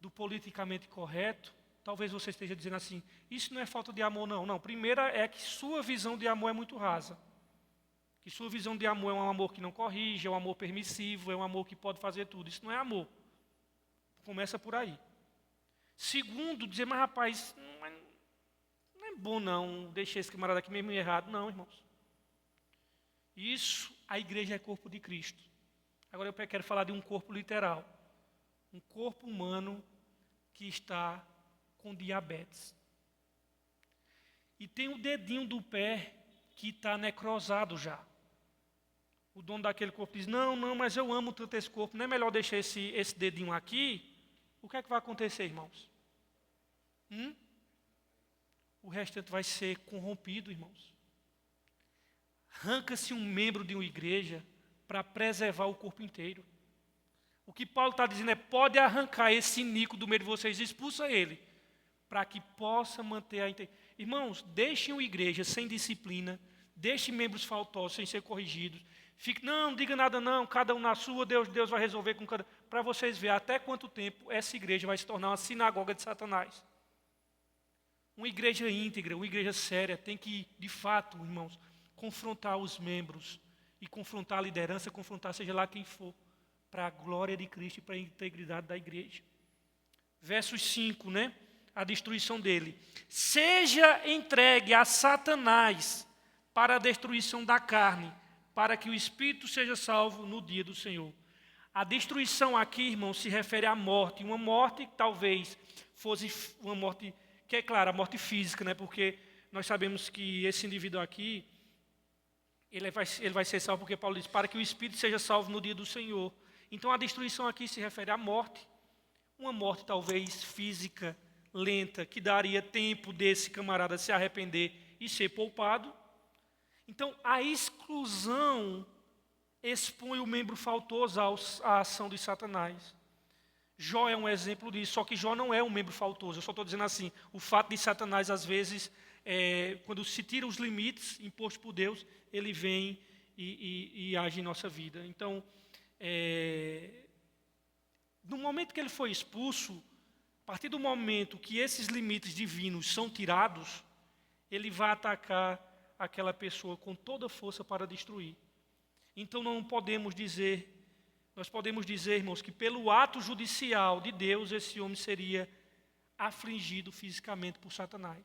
do politicamente correto, talvez você esteja dizendo assim, isso não é falta de amor, não. Não, primeira é que sua visão de amor é muito rasa. Que sua visão de amor é um amor que não corrige, é um amor permissivo, é um amor que pode fazer tudo. Isso não é amor. Começa por aí. Segundo, dizer, mas rapaz, não é bom não, deixar esse camarada aqui mesmo errado. Não, irmãos. Isso, a igreja é corpo de Cristo. Agora eu quero falar de um corpo literal. Um corpo humano que está com diabetes. E tem o dedinho do pé que está necrosado já. O dono daquele corpo diz, não, mas eu amo tanto esse corpo, não é melhor deixar esse dedinho aqui? O que é que vai acontecer, irmãos? O restante vai ser corrompido, irmãos. Arranca-se um membro de uma igreja para preservar o corpo inteiro. O que Paulo está dizendo é, pode arrancar esse inico do meio de vocês, expulsa ele, para que possa manter a integridade. Irmãos, deixem uma igreja sem disciplina, deixem membros faltosos sem ser corrigidos. Não diga nada não, cada um na sua, Deus vai resolver com cada... Para vocês verem até quanto tempo essa igreja vai se tornar uma sinagoga de Satanás. Uma igreja íntegra, uma igreja séria, tem que, de fato, irmãos, confrontar os membros e confrontar a liderança, confrontar seja lá quem for, para a glória de Cristo e para a integridade da igreja. Versos 5, né? A destruição dele. Seja entregue a Satanás para a destruição da carne, para que o espírito seja salvo no dia do Senhor. A destruição aqui, irmão, se refere à morte. Uma morte que talvez fosse uma morte, que é claro, a morte física, né? Porque nós sabemos que esse indivíduo aqui, ele vai ser salvo porque Paulo diz, para que o espírito seja salvo no dia do Senhor. Então a destruição aqui se refere à morte. Uma morte talvez física, lenta, que daria tempo desse camarada se arrepender e ser poupado. Então, a exclusão expõe o membro faltoso à ação de Satanás. Jó é um exemplo disso, só que Jó não é um membro faltoso. Eu só estou dizendo assim, o fato de Satanás, às vezes, quando se tira os limites impostos por Deus, ele vem e age em nossa vida. Então, no momento que ele foi expulso, a partir do momento que esses limites divinos são tirados, ele vai atacar aquela pessoa com toda a força para destruir. Então nós podemos dizer, irmãos, que pelo ato judicial de Deus, esse homem seria afligido fisicamente por Satanás.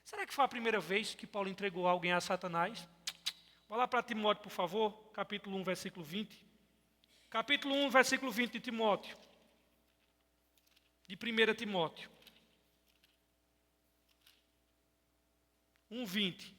Será que foi a primeira vez que Paulo entregou alguém a Satanás? Vá lá para Timóteo, por favor, capítulo 1, versículo 20. Capítulo 1, versículo 20 de Timóteo. De 1 Timóteo. 1, 20.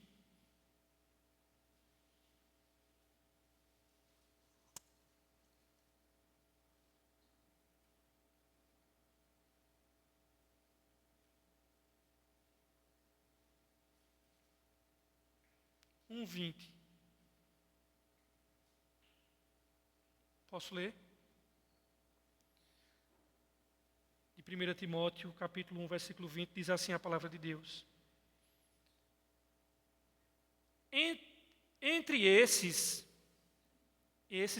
Posso ler? De 1 Timóteo, capítulo 1, versículo 20, diz assim a palavra de Deus. Entre esses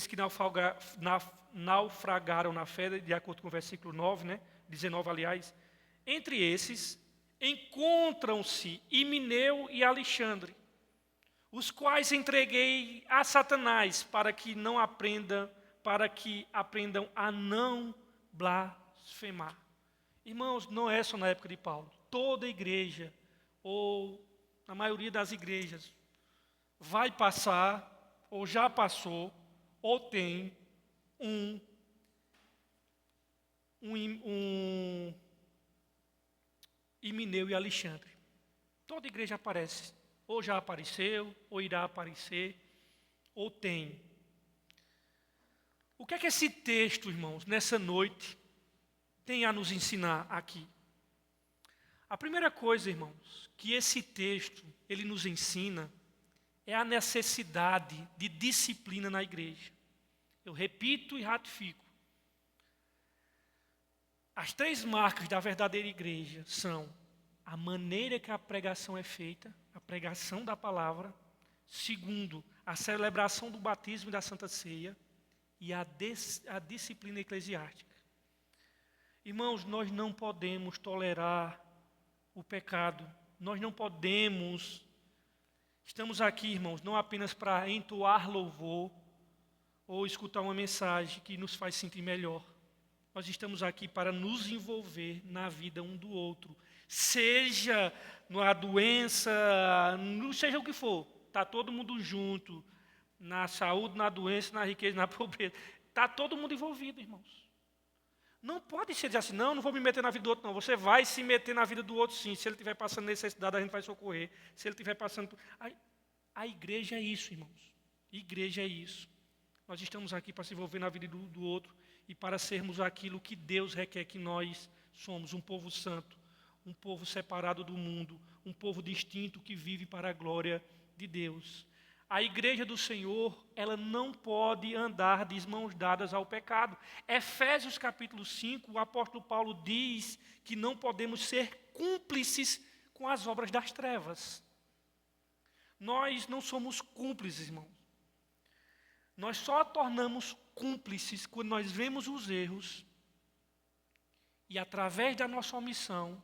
que naufragaram na fé, de acordo com o versículo 9, 19, aliás, entre esses encontram-se Himeneu e Alexandre, os quais entreguei a Satanás para que aprendam a não blasfemar. Irmãos, não é só na época de Paulo. Toda igreja, ou na maioria das igrejas, vai passar, ou já passou, ou tem um Himeneu e Alexandre. Toda igreja aparece. Ou já apareceu, ou irá aparecer, ou tem. O que é que esse texto, irmãos, nessa noite, tem a nos ensinar aqui? A primeira coisa, irmãos, que esse texto, ele nos ensina, é a necessidade de disciplina na igreja. Eu repito e ratifico. As 3 marcas da verdadeira igreja são a maneira que a pregação é feita, a pregação da palavra. Segundo, a celebração do batismo e da Santa Ceia. E a disciplina eclesiástica. Irmãos, nós não podemos tolerar o pecado. Nós não podemos. Estamos aqui, irmãos, não apenas para entoar louvor ou escutar uma mensagem que nos faz sentir melhor. Nós estamos aqui para nos envolver na vida um do outro. Seja na doença, seja o que for. Está todo mundo junto. Na saúde, na doença, na riqueza, na pobreza. Está todo mundo envolvido, irmãos. Não pode ser assim, não vou me meter na vida do outro, não. Você vai se meter na vida do outro, sim. Se ele estiver passando necessidade, a gente vai socorrer. Se ele estiver passando... A igreja é isso, irmãos. Igreja é isso. Nós estamos aqui para se envolver na vida do outro e para sermos aquilo que Deus requer que nós somos. Um povo santo, um povo separado do mundo, um povo distinto que vive para a glória de Deus. A igreja do Senhor, ela não pode andar de mãos dadas ao pecado. Efésios capítulo 5, o apóstolo Paulo diz que não podemos ser cúmplices com as obras das trevas. Nós não somos cúmplices, irmãos. Nós só tornamos cúmplices quando nós vemos os erros e através da nossa omissão,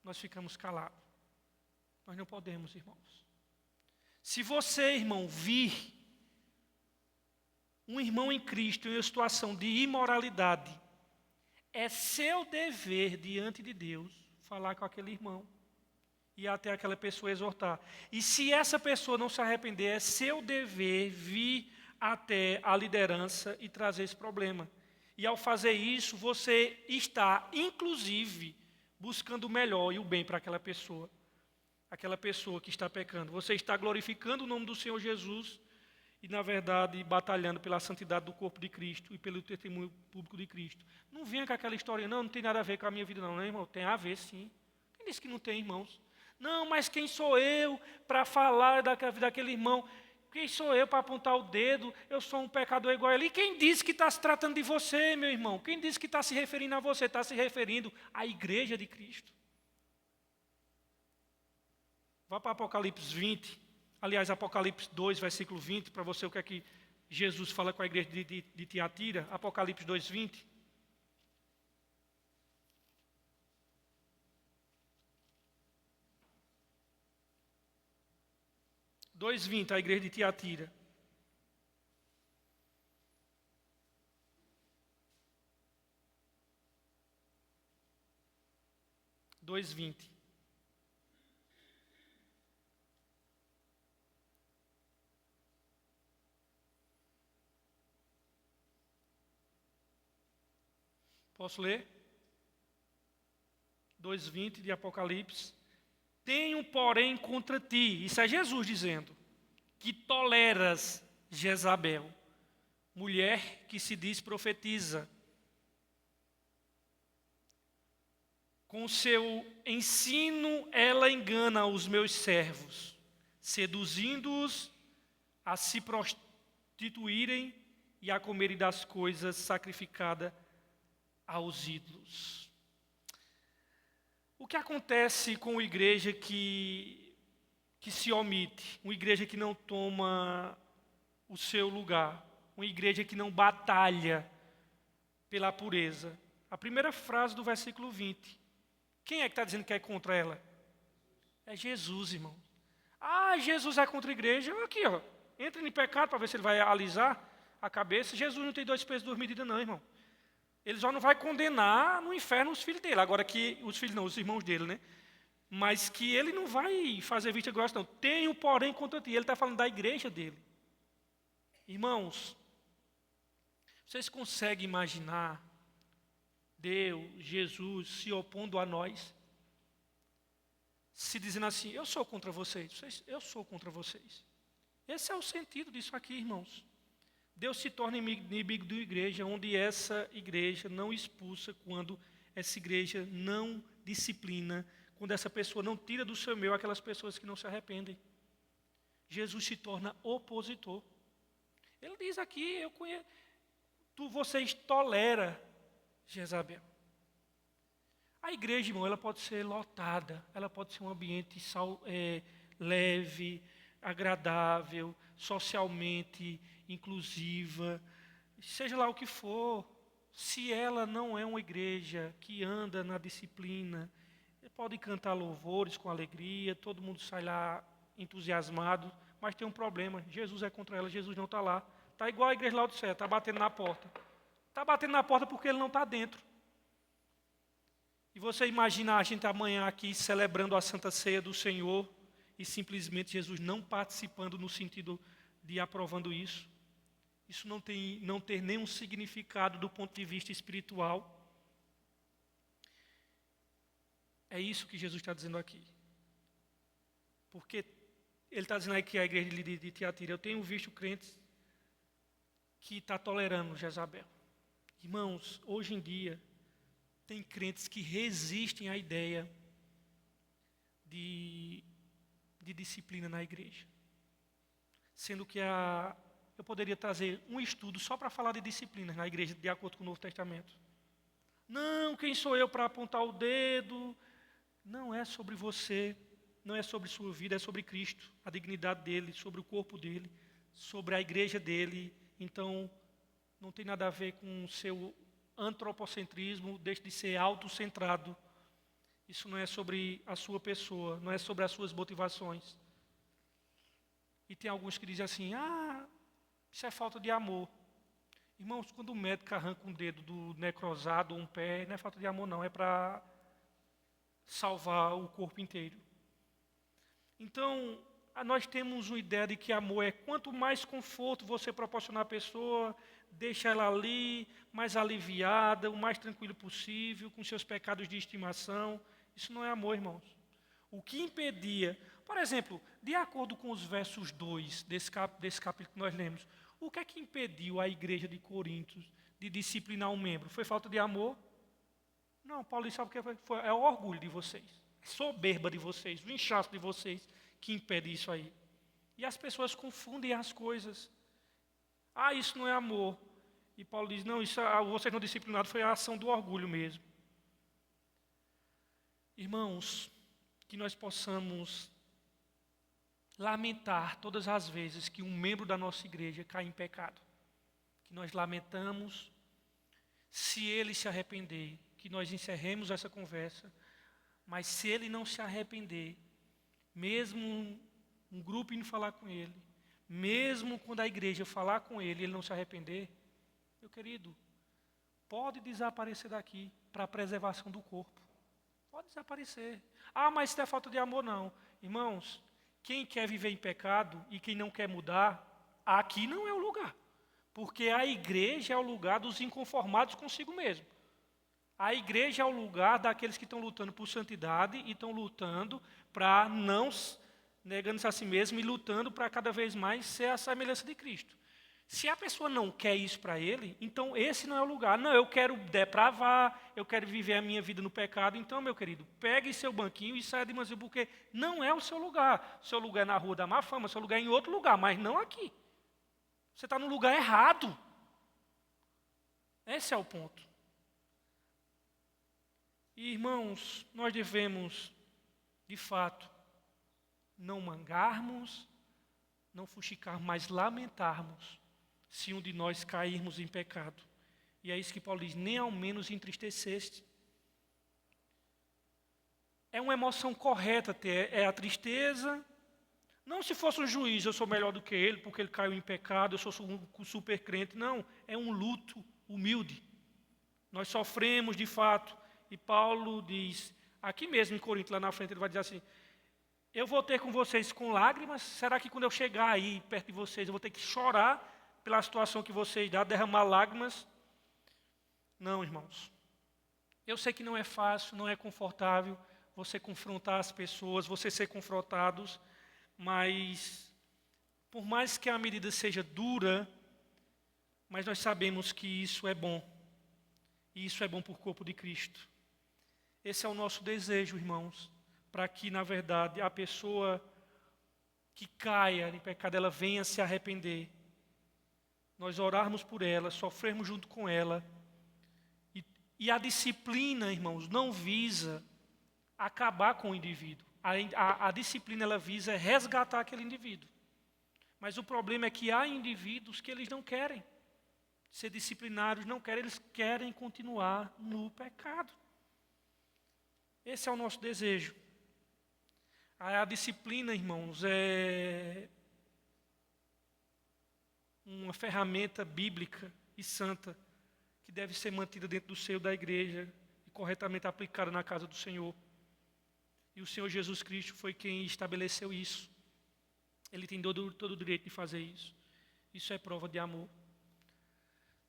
nós ficamos calados. Nós não podemos, irmãos. Se você, irmão, vir um irmão em Cristo em uma situação de imoralidade, é seu dever diante de Deus falar com aquele irmão e até aquela pessoa exortar. E se essa pessoa não se arrepender, é seu dever vir até a liderança e trazer esse problema. E ao fazer isso, você está, inclusive, buscando o melhor e o bem para aquela pessoa que está pecando. Você está glorificando o nome do Senhor Jesus e, na verdade, batalhando pela santidade do corpo de Cristo e pelo testemunho público de Cristo. Não venha com aquela história, não tem nada a ver com a minha vida, não, né, irmão? Tem a ver, sim. Quem disse que não tem, irmãos? Não, mas quem sou eu para falar daquele irmão? Quem sou eu para apontar o dedo? Eu sou um pecador igual a ele. E quem disse que está se tratando de você, meu irmão? Quem disse que está se referindo a você? Está se referindo à igreja de Cristo. Vá para Apocalipse 20. Aliás, Apocalipse 2, versículo 20, para você o que é que Jesus fala com a igreja de Tiatira. Apocalipse 2, 20. 2:20, a igreja de Tiatira. Dois 20. Posso ler? 2:20 de Apocalipse. Tenho, porém, contra ti, isso é Jesus dizendo, que toleras Jezabel, mulher que se diz profetiza. Com seu ensino ela engana os meus servos, seduzindo-os a se prostituírem e a comerem das coisas sacrificadas aos ídolos. O que acontece com uma igreja que se omite, uma igreja que não toma o seu lugar, uma igreja que não batalha pela pureza? A primeira frase do versículo 20. Quem é que está dizendo que é contra ela? É Jesus, irmão. Ah, Jesus é contra a igreja. Aqui, ó. Entra em pecado para ver se ele vai alisar a cabeça. Jesus não tem 2 pesos, 2 medidas, não, irmão. Ele só não vai condenar no inferno os filhos dele. Agora que os filhos não, os irmãos dele, né? Mas que ele não vai fazer vista grossa, não. Tenho, porém, contra ti. Ele está falando da igreja dele. Irmãos, vocês conseguem imaginar Deus, Jesus, se opondo a nós? Se dizendo assim, eu sou contra vocês, eu sou contra vocês. Esse é o sentido disso aqui, irmãos. Deus se torna inimigo da igreja, onde essa igreja não expulsa, quando essa igreja não disciplina, quando essa pessoa não tira do seu meio aquelas pessoas que não se arrependem. Jesus se torna opositor. Ele diz aqui, vocês toleram Jezabel. A igreja, irmão, ela pode ser lotada, ela pode ser um ambiente leve, agradável, socialmente inclusiva, seja lá o que for. Se ela não é uma igreja que anda na disciplina, pode cantar louvores com alegria, todo mundo sai lá entusiasmado, mas tem um problema, Jesus é contra ela, Jesus não está lá. Está igual a igreja lá do céu, está batendo na porta. Está batendo na porta porque ele não está dentro. E você imagina a gente amanhã aqui celebrando a Santa Ceia do Senhor e simplesmente Jesus não participando no sentido de aprovando isso? Isso não ter nenhum significado do ponto de vista espiritual. É isso que Jesus está dizendo aqui. Porque ele está dizendo aqui a igreja de Tiatira, eu tenho visto crentes que estão tolerando Jezabel. Irmãos, hoje em dia, tem crentes que resistem à ideia de disciplina na igreja. Sendo que eu poderia trazer um estudo só para falar de disciplina na igreja, de acordo com o Novo Testamento. Não, quem sou eu para apontar o dedo? Não é sobre você, não é sobre sua vida, é sobre Cristo, a dignidade dele, sobre o corpo dele, sobre a igreja dele. Então, não tem nada a ver com o seu antropocentrismo, deixe de ser autocentrado. Isso não é sobre a sua pessoa, não é sobre as suas motivações. E tem alguns que dizem assim, isso é falta de amor. Irmãos, quando o médico arranca um dedo do necrosado, um pé, não é falta de amor não, é para salvar o corpo inteiro. Então, nós temos uma ideia de que amor é quanto mais conforto você proporcionar à pessoa, deixa ela ali, mais aliviada, o mais tranquilo possível, com seus pecados de estimação. Isso não é amor, irmãos. O que impedia, por exemplo, de acordo com os versos 2 desse capítulo que nós lemos, o que é que impediu a igreja de Corinto de disciplinar um membro? Foi falta de amor? Não, Paulo disse, sabe o que foi? É o orgulho de vocês, a soberba de vocês, o inchaço de vocês que impede isso aí. E as pessoas confundem as coisas. Ah, isso não é amor. E Paulo diz, não, isso, vocês não disciplinados, foi a ação do orgulho mesmo. Irmãos, que nós possamos lamentar todas as vezes que um membro da nossa igreja cai em pecado. Que nós lamentamos, se ele se arrepender, que nós encerremos essa conversa, mas se ele não se arrepender, mesmo um grupo indo falar com ele, mesmo quando a igreja falar com ele, ele não se arrepender, meu querido, pode desaparecer daqui para a preservação do corpo. Pode desaparecer. Ah, mas isso é falta de amor, não. Irmãos, quem quer viver em pecado e quem não quer mudar, aqui não é o lugar. Porque a igreja é o lugar dos inconformados consigo mesmo. A igreja é o lugar daqueles que estão lutando por santidade e estão lutando para não, negando-se a si mesmo e lutando para cada vez mais ser a semelhança de Cristo. Se a pessoa não quer isso para ele, então esse não é o lugar. Não, eu quero depravar, eu quero viver a minha vida no pecado. Então, meu querido, pegue seu banquinho e saia de mansinho, porque não é o seu lugar. O seu lugar é na rua da má fama, o seu lugar é em outro lugar, mas não aqui. Você está no lugar errado. Esse é o ponto. E, irmãos, nós devemos, de fato, não mangarmos, não fuxicarmos, mas lamentarmos se um de nós cairmos em pecado. E é isso que Paulo diz, nem ao menos entristeceste. É uma emoção correta ter, é a tristeza. Não se fosse um juiz, eu sou melhor do que ele, porque ele caiu em pecado, eu sou um super crente. Não, é um luto humilde. Nós sofremos de fato. E Paulo diz, aqui mesmo em Corinto, lá na frente, ele vai dizer assim, eu vou ter com vocês com lágrimas, será que quando eu chegar aí perto de vocês, eu vou ter que chorar pela situação que vocês dão, derramar lágrimas? Não, irmãos. Eu sei que não é fácil, não é confortável você confrontar as pessoas, você ser confrontados, mas por mais que a medida seja dura, mas nós sabemos que isso é bom. E isso é bom para o corpo de Cristo. Esse é o nosso desejo, irmãos, para que, na verdade, a pessoa que caia em pecado, ela venha se arrepender. Nós orarmos por ela, sofrermos junto com ela. E a disciplina, irmãos, não visa acabar com o indivíduo. A disciplina, ela visa resgatar aquele indivíduo. Mas o problema é que há indivíduos que eles não querem ser disciplinados, não querem, eles querem continuar no pecado. Esse é o nosso desejo. A disciplina, irmãos, é uma ferramenta bíblica e santa que deve ser mantida dentro do seio da igreja e corretamente aplicada na casa do Senhor. E o Senhor Jesus Cristo foi quem estabeleceu isso. Ele tem todo o direito de fazer isso. Isso é prova de amor.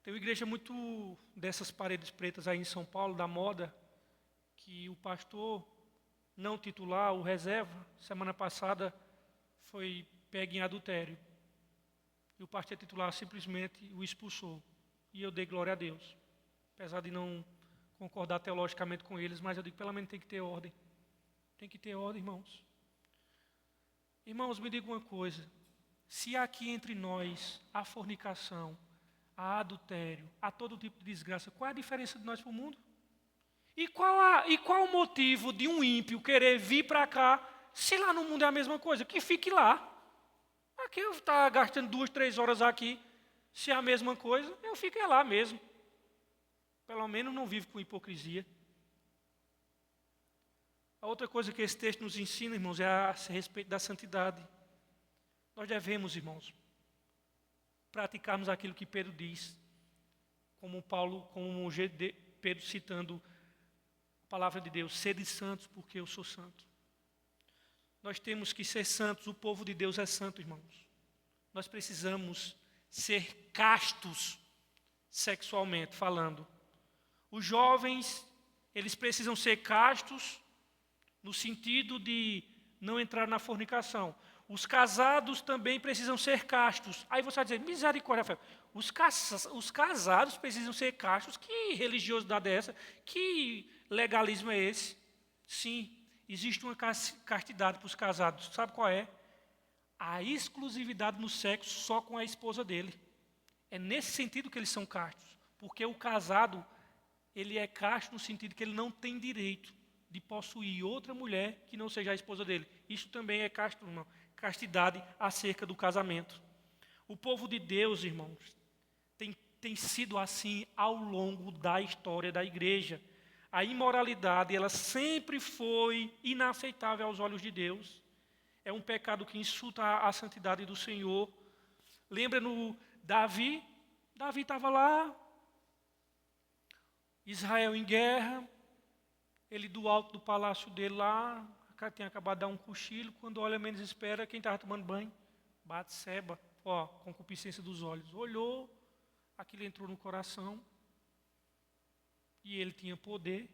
Tem uma igreja muito dessas paredes pretas aí em São Paulo, da moda, que o pastor não titular, o reserva, semana passada foi pego em adultério. E o pastor titular simplesmente o expulsou. E eu dei glória a Deus. Apesar de não concordar teologicamente com eles, mas eu digo, pelo menos tem que ter ordem. Tem que ter ordem, irmãos. Irmãos, me digam uma coisa. Se aqui entre nós há fornicação, há adultério, há todo tipo de desgraça, qual é a diferença de nós para o mundo? E qual o motivo de um ímpio querer vir para cá, se lá no mundo é a mesma coisa? Que fique lá. Aqui eu estou gastando 2, 3 horas aqui, se é a mesma coisa, eu fico lá mesmo. Pelo menos não vivo com hipocrisia. A outra coisa que esse texto nos ensina, irmãos, é a respeito da santidade. Nós devemos, irmãos, praticarmos aquilo que Pedro diz, como Pedro citando a palavra de Deus, sede santos porque eu sou santo. Nós temos que ser santos, o povo de Deus é santo, irmãos. Nós precisamos ser castos sexualmente falando. Os jovens, eles precisam ser castos no sentido de não entrar na fornicação. Os casados também precisam ser castos. Aí você vai dizer, misericórdia, Rafael. Os casados precisam ser castos. Que religiosidade é essa? Que legalismo é esse? Sim, existe uma castidade para os casados. Sabe qual é? a exclusividade no sexo só com a esposa dele. É nesse sentido que eles são castos. Porque o casado, ele é casto no sentido que ele não tem direito de possuir outra mulher que não seja a esposa dele. Isso também é casto, irmão. Castidade acerca do casamento. O povo de Deus, irmãos, tem sido assim ao longo da história da igreja. A imoralidade, ela sempre foi inaceitável aos olhos de Deus. É um pecado que insulta a santidade do Senhor. Lembra no Davi? Davi estava lá, Israel em guerra, ele do alto do palácio dele lá, tinha acabado de dar um cochilo, quando olha menos espera, quem estava tomando banho? Batseba, concupiscência dos olhos. Olhou, aquilo entrou no coração, e ele tinha poder,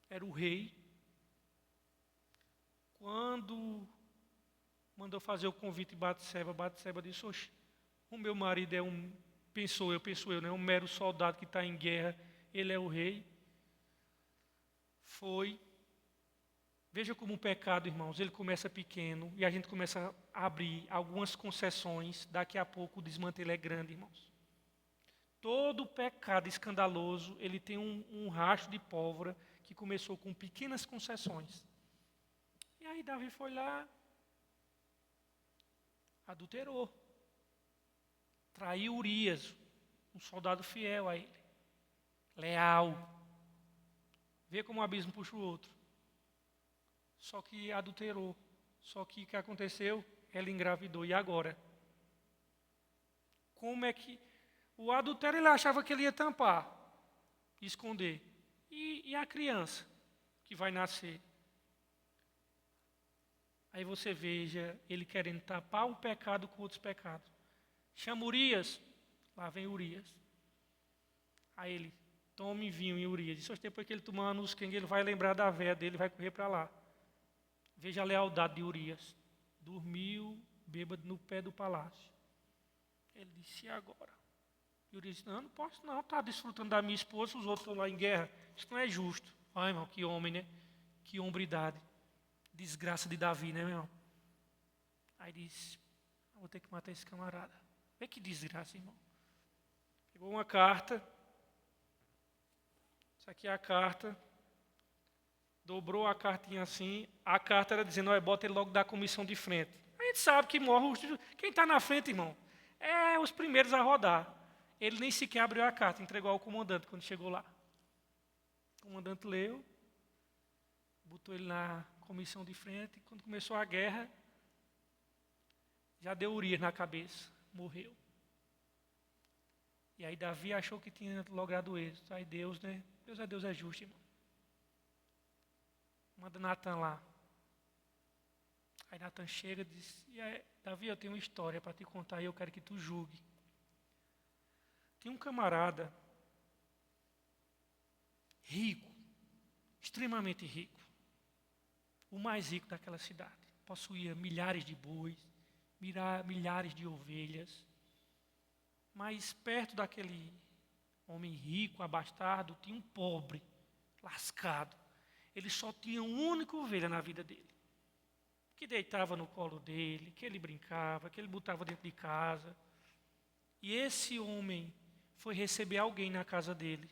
era o rei. Quando mandou fazer o convite de Batseba disse, oxe, o meu marido é penso eu, né, um mero soldado que está em guerra, ele é o rei. Foi. Veja como o pecado, irmãos, ele começa pequeno e a gente começa a abrir algumas concessões, daqui a pouco o desmantelo é grande, irmãos. Todo pecado escandaloso, ele tem um rastro de pólvora que começou com pequenas concessões. E aí Davi foi lá, adulterou, traiu Urias, um soldado fiel a ele, leal. Vê como um abismo puxa o outro. Só que adulterou. Só que o que aconteceu? Ela engravidou. E agora? Como é que... O adultério ele achava que ele ia tampar, esconder. E a criança que vai nascer? Aí você veja ele querendo tapar um pecado com outros pecados. Chama Urias, lá vem Urias. Aí ele, tome vinho em Urias. Disse, depois que ele tomar nos quengues, ele vai lembrar da véia dele, vai correr para lá. Veja a lealdade de Urias. Dormiu, bêbado, no pé do palácio. Ele disse, e agora? E Urias disse, não posso não, está desfrutando da minha esposa, os outros estão lá em guerra. Isso não é justo. Ai, irmão, que homem, né? Que hombridade. Desgraça de Davi, né, meu irmão? Aí disse, vou ter que matar esse camarada. Vê que desgraça, irmão. Pegou uma carta. Isso aqui é a carta. Dobrou a cartinha assim. A carta era dizendo, bota ele logo da comissão de frente. A gente sabe que morre. Quem está na frente, irmão, é os primeiros a rodar. Ele nem sequer abriu a carta, entregou ao comandante quando chegou lá. O comandante leu, botou ele na comissão de frente. E quando começou a guerra, já deu Urias na cabeça, morreu. E aí Davi achou que tinha logrado êxito. Aí Deus, né? Deus é justo, irmão. Manda Natan lá. Aí Natan chega e diz, Davi, eu tenho uma história para te contar e eu quero que tu julgue. Tem um camarada rico, extremamente rico, o mais rico daquela cidade. Possuía milhares de bois, milhares de ovelhas. Mas perto daquele homem rico, abastado, tinha um pobre, lascado. Ele só tinha uma única ovelha na vida dele, que deitava no colo dele, que ele brincava, que ele botava dentro de casa. E esse homem foi receber alguém na casa dele,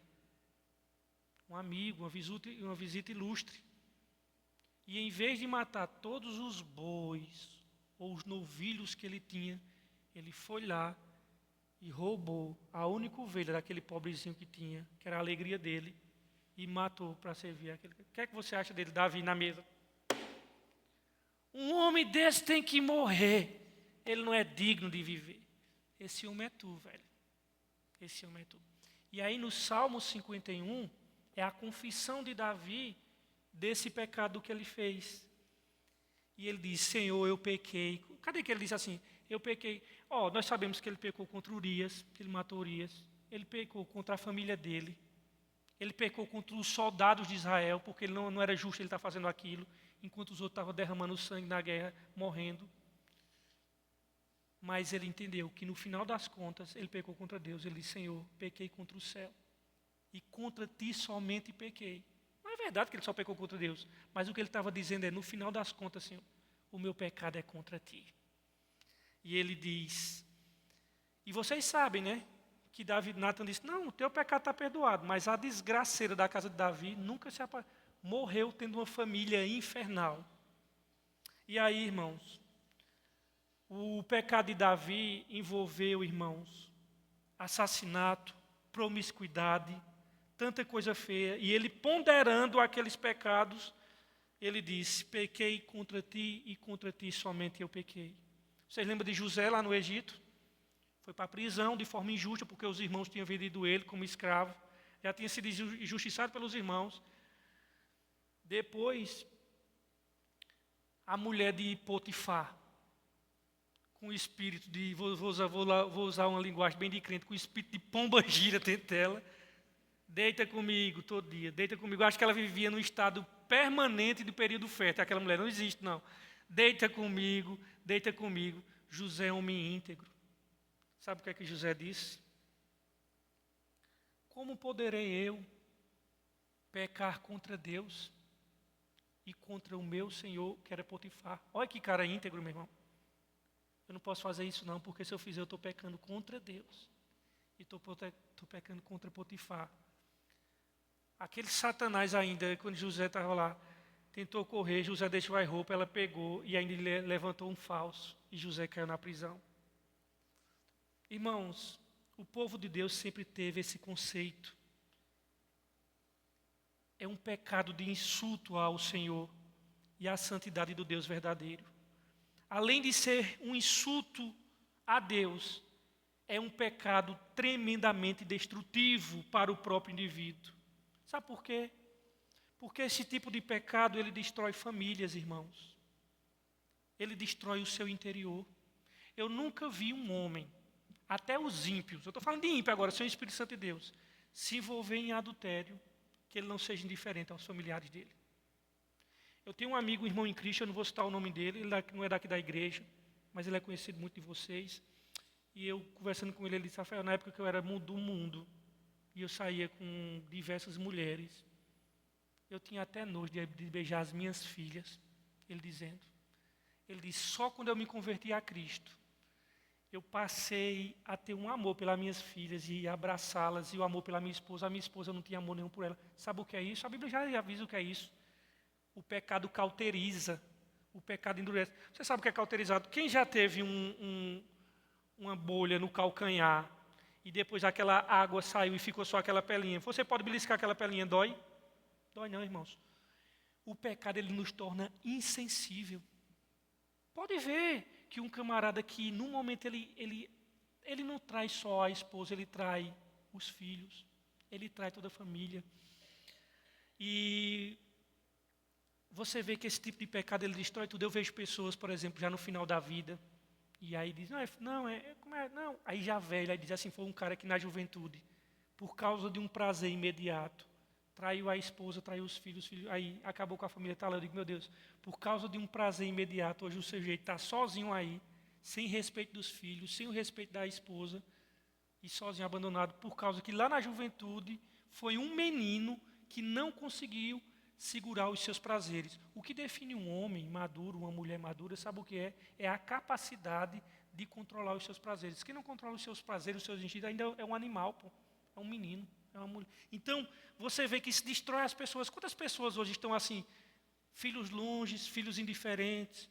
um amigo, uma visita ilustre. E em vez de matar todos os bois ou os novilhos que ele tinha, ele foi lá e roubou a única ovelha daquele pobrezinho que tinha, que era a alegria dele, e matou para servir aquele. O que é que você acha dele, Davi, na mesa? Um homem desse tem que morrer. Ele não é digno de viver. Esse homem é tu, velho. Esse homem é tu. E aí no Salmo 51, é a confissão de Davi desse pecado que ele fez. E ele diz, Senhor, eu pequei. Cadê que ele diz assim? Eu pequei. Nós sabemos que ele pecou contra Urias, que ele matou Urias. Ele pecou contra a família dele. Ele pecou contra os soldados de Israel, porque ele não era justo ele estar fazendo aquilo, enquanto os outros estavam derramando sangue na guerra, morrendo. Mas ele entendeu que no final das contas, ele pecou contra Deus. Ele disse, Senhor, pequei contra o céu. E contra ti somente pequei. Não é verdade que ele só pecou contra Deus. Mas o que ele estava dizendo é, no final das contas, Senhor, o meu pecado é contra ti. E ele diz, e vocês sabem, né? Que Natan disse, não, o teu pecado está perdoado, mas a desgraceira da casa de Davi nunca se morreu tendo uma família infernal. E aí, irmãos, o pecado de Davi envolveu, irmãos, assassinato, promiscuidade, tanta coisa feia. E ele, ponderando aqueles pecados, ele disse, pequei contra ti e contra ti somente eu pequei. Vocês lembram de José lá no Egito? Foi para a prisão de forma injusta, porque os irmãos tinham vendido ele como escravo. Já tinha sido injustiçado pelos irmãos. Depois, a mulher de Potifar, com o espírito de, vou usar uma linguagem bem de crente, com o espírito de pomba gira dentro dela, deita comigo todo dia, deita comigo. Acho que ela vivia num estado permanente de período fértil. Aquela mulher não existe, não. Deita comigo. José é homem íntegro. Sabe o que é que José disse? Como poderei eu pecar contra Deus e contra o meu senhor, que era Potifar? Olha que cara íntegro, meu irmão. Eu não posso fazer isso não, porque se eu fizer, eu estou pecando contra Deus. E estou pecando contra Potifar. Aquele Satanás ainda, quando José estava lá, tentou correr, José deixou a roupa, ela pegou e ainda levantou um falso. E José caiu na prisão. Irmãos, o povo de Deus sempre teve esse conceito. É um pecado de insulto ao Senhor e à santidade do Deus verdadeiro. Além de ser um insulto a Deus, é um pecado tremendamente destrutivo para o próprio indivíduo. Sabe por quê? Porque esse tipo de pecado, ele destrói famílias, irmãos. Ele destrói o seu interior. Eu nunca vi um homem, até os ímpios, eu estou falando de ímpio agora, sem o Espírito Santo de Deus, se envolver em adultério, que ele não seja indiferente aos familiares dele. Eu tenho um amigo, um irmão em Cristo, eu não vou citar o nome dele, ele não é daqui da igreja, mas ele é conhecido muito de vocês. E eu, conversando com ele, ele disse, Rafael, na época que eu era do mundo, e eu saía com diversas mulheres, eu tinha até nojo de beijar as minhas filhas, ele disse, só quando eu me converti a Cristo, eu passei a ter um amor pelas minhas filhas e abraçá-las, e o amor pela minha esposa. A minha esposa não tinha amor nenhum por ela. Sabe o que é isso? A Bíblia já avisa o que é isso. O pecado cauteriza, o pecado endurece. Você sabe o que é cauterizado? Quem já teve uma bolha no calcanhar, e depois aquela água saiu e ficou só aquela pelinha? Você pode beliscar aquela pelinha, dói? Dói não, irmãos. O pecado, ele nos torna insensível. Pode ver que um camarada que, num momento, ele não trai só a esposa, ele trai os filhos, ele trai toda a família. E você vê que esse tipo de pecado, ele destrói tudo. Eu vejo pessoas, por exemplo, já no final da vida, e aí diz, não, aí já velho, aí diz assim, foi um cara que na juventude, por causa de um prazer imediato, traiu a esposa, traiu os filhos, aí acabou com a família. Tá lá, eu digo, meu Deus, por causa de um prazer imediato, hoje o sujeito está sozinho aí, sem respeito dos filhos, sem o respeito da esposa, e sozinho, abandonado, por causa que lá na juventude foi um menino que não conseguiu segurar os seus prazeres. O que define um homem maduro, uma mulher madura, sabe o que é? É a capacidade de controlar os seus prazeres. Quem não controla os seus prazeres, os seus instintos, ainda é um animal, pô, é um menino. É uma mulher. Então, você vê que isso destrói as pessoas. Quantas pessoas hoje estão assim, filhos longes, filhos indiferentes?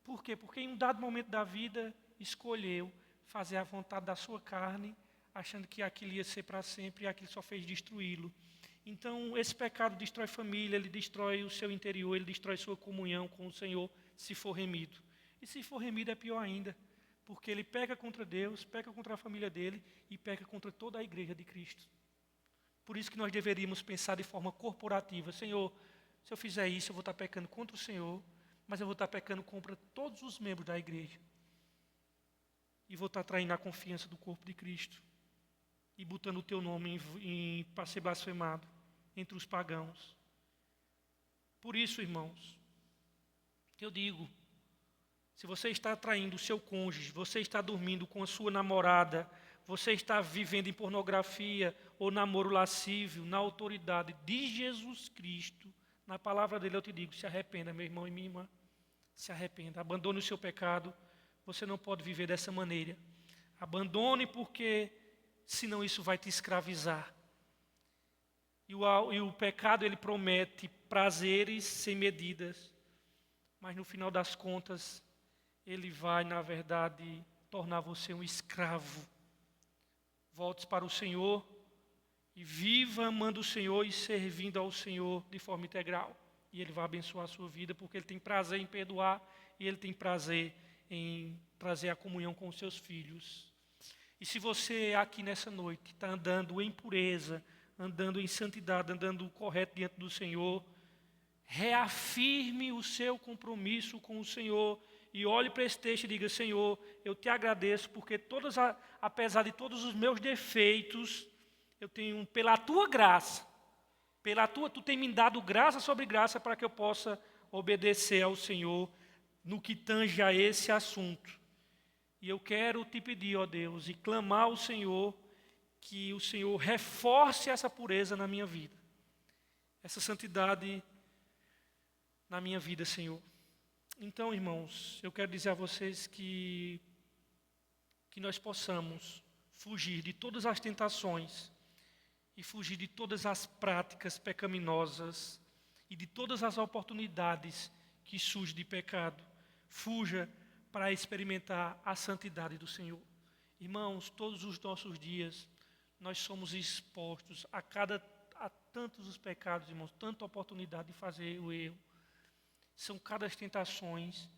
Por quê? Porque em um dado momento da vida, escolheu fazer a vontade da sua carne, achando que aquilo ia ser para sempre e aquilo só fez destruí-lo. Então, esse pecado destrói família, ele destrói o seu interior, ele destrói sua comunhão com o Senhor, se for remido. E se for remido é pior ainda, porque ele peca contra Deus, peca contra a família dele e peca contra toda a igreja de Cristo. Por isso que nós deveríamos pensar de forma corporativa. Senhor, se eu fizer isso, eu vou estar pecando contra o Senhor, mas eu vou estar pecando contra todos os membros da igreja. E vou estar traindo a confiança do corpo de Cristo. E botando o teu nome para ser blasfemado entre os pagãos. Por isso, irmãos, eu digo, se você está traindo o seu cônjuge, você está dormindo com a sua namorada, você está vivendo em pornografia ou namoro lascívio, na autoridade de Jesus Cristo, na palavra dele eu te digo, se arrependa, meu irmão e minha irmã. Se arrependa, abandone o seu pecado. Você não pode viver dessa maneira. Abandone, porque senão isso vai te escravizar. E o pecado, ele promete prazeres sem medidas, mas no final das contas, ele vai, na verdade, tornar você um escravo. Volte para o Senhor e viva amando o Senhor e servindo ao Senhor de forma integral. E Ele vai abençoar a sua vida, porque Ele tem prazer em perdoar e Ele tem prazer em trazer a comunhão com os seus filhos. E se você aqui nessa noite está andando em pureza, andando em santidade, andando correto diante do Senhor, reafirme o seu compromisso com o Senhor e olhe para esse texto e diga: Senhor, eu te agradeço porque apesar de todos os meus defeitos, eu tenho, pela tua graça, tu tem me dado graça sobre graça para que eu possa obedecer ao Senhor no que tange a esse assunto. E eu quero te pedir, ó Deus, e clamar ao Senhor que o Senhor reforce essa pureza na minha vida, essa santidade na minha vida, Senhor. Então, irmãos, eu quero dizer a vocês que nós possamos fugir de todas as tentações e fugir de todas as práticas pecaminosas e de todas as oportunidades que surgem de pecado. Fuja para experimentar a santidade do Senhor. Irmãos, todos os nossos dias nós somos expostos a tantos os pecados, irmãos, tanta oportunidade de fazer o erro. São cada as tentações,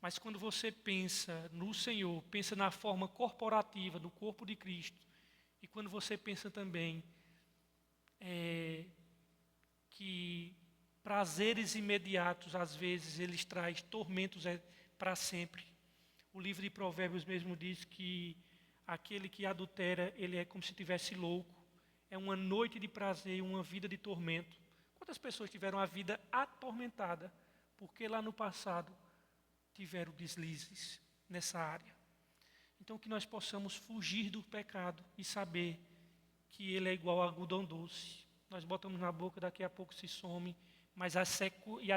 mas quando você pensa no Senhor, pensa na forma corporativa do corpo de Cristo, e quando você pensa também que prazeres imediatos, às vezes, eles trazem tormentos para sempre. O livro de Provérbios mesmo diz que aquele que adultera, ele é como se estivesse louco. É uma noite de prazer, uma vida de tormento. Quantas pessoas tiveram a vida atormentada porque lá no passado tiveram deslizes nessa área? Então que nós possamos fugir do pecado e saber que ele é igual a algodão doce. Nós botamos na boca, daqui a pouco se some, mas as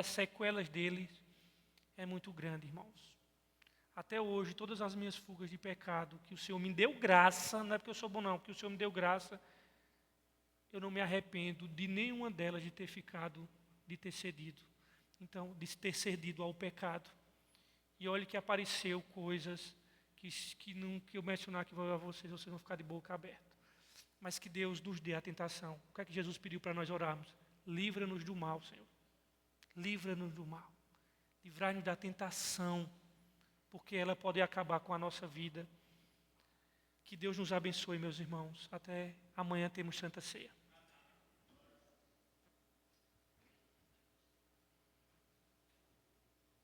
sequelas dele é muito grande, irmãos. Até hoje, todas as minhas fugas de pecado, que o Senhor me deu graça, não é porque eu sou bom não, porque o Senhor me deu graça, eu não me arrependo de nenhuma delas de ter cedido. Então, de ter cedido ao pecado. E olhe que apareceu coisas que eu mencionar aqui a vocês vão ficar de boca aberta. Mas que Deus nos dê a tentação. O que é que Jesus pediu para nós orarmos? Livra-nos do mal, Senhor. Livra-nos do mal. Livrai-nos da tentação, porque ela pode acabar com a nossa vida. Que Deus nos abençoe, meus irmãos. Até amanhã temos Santa Ceia.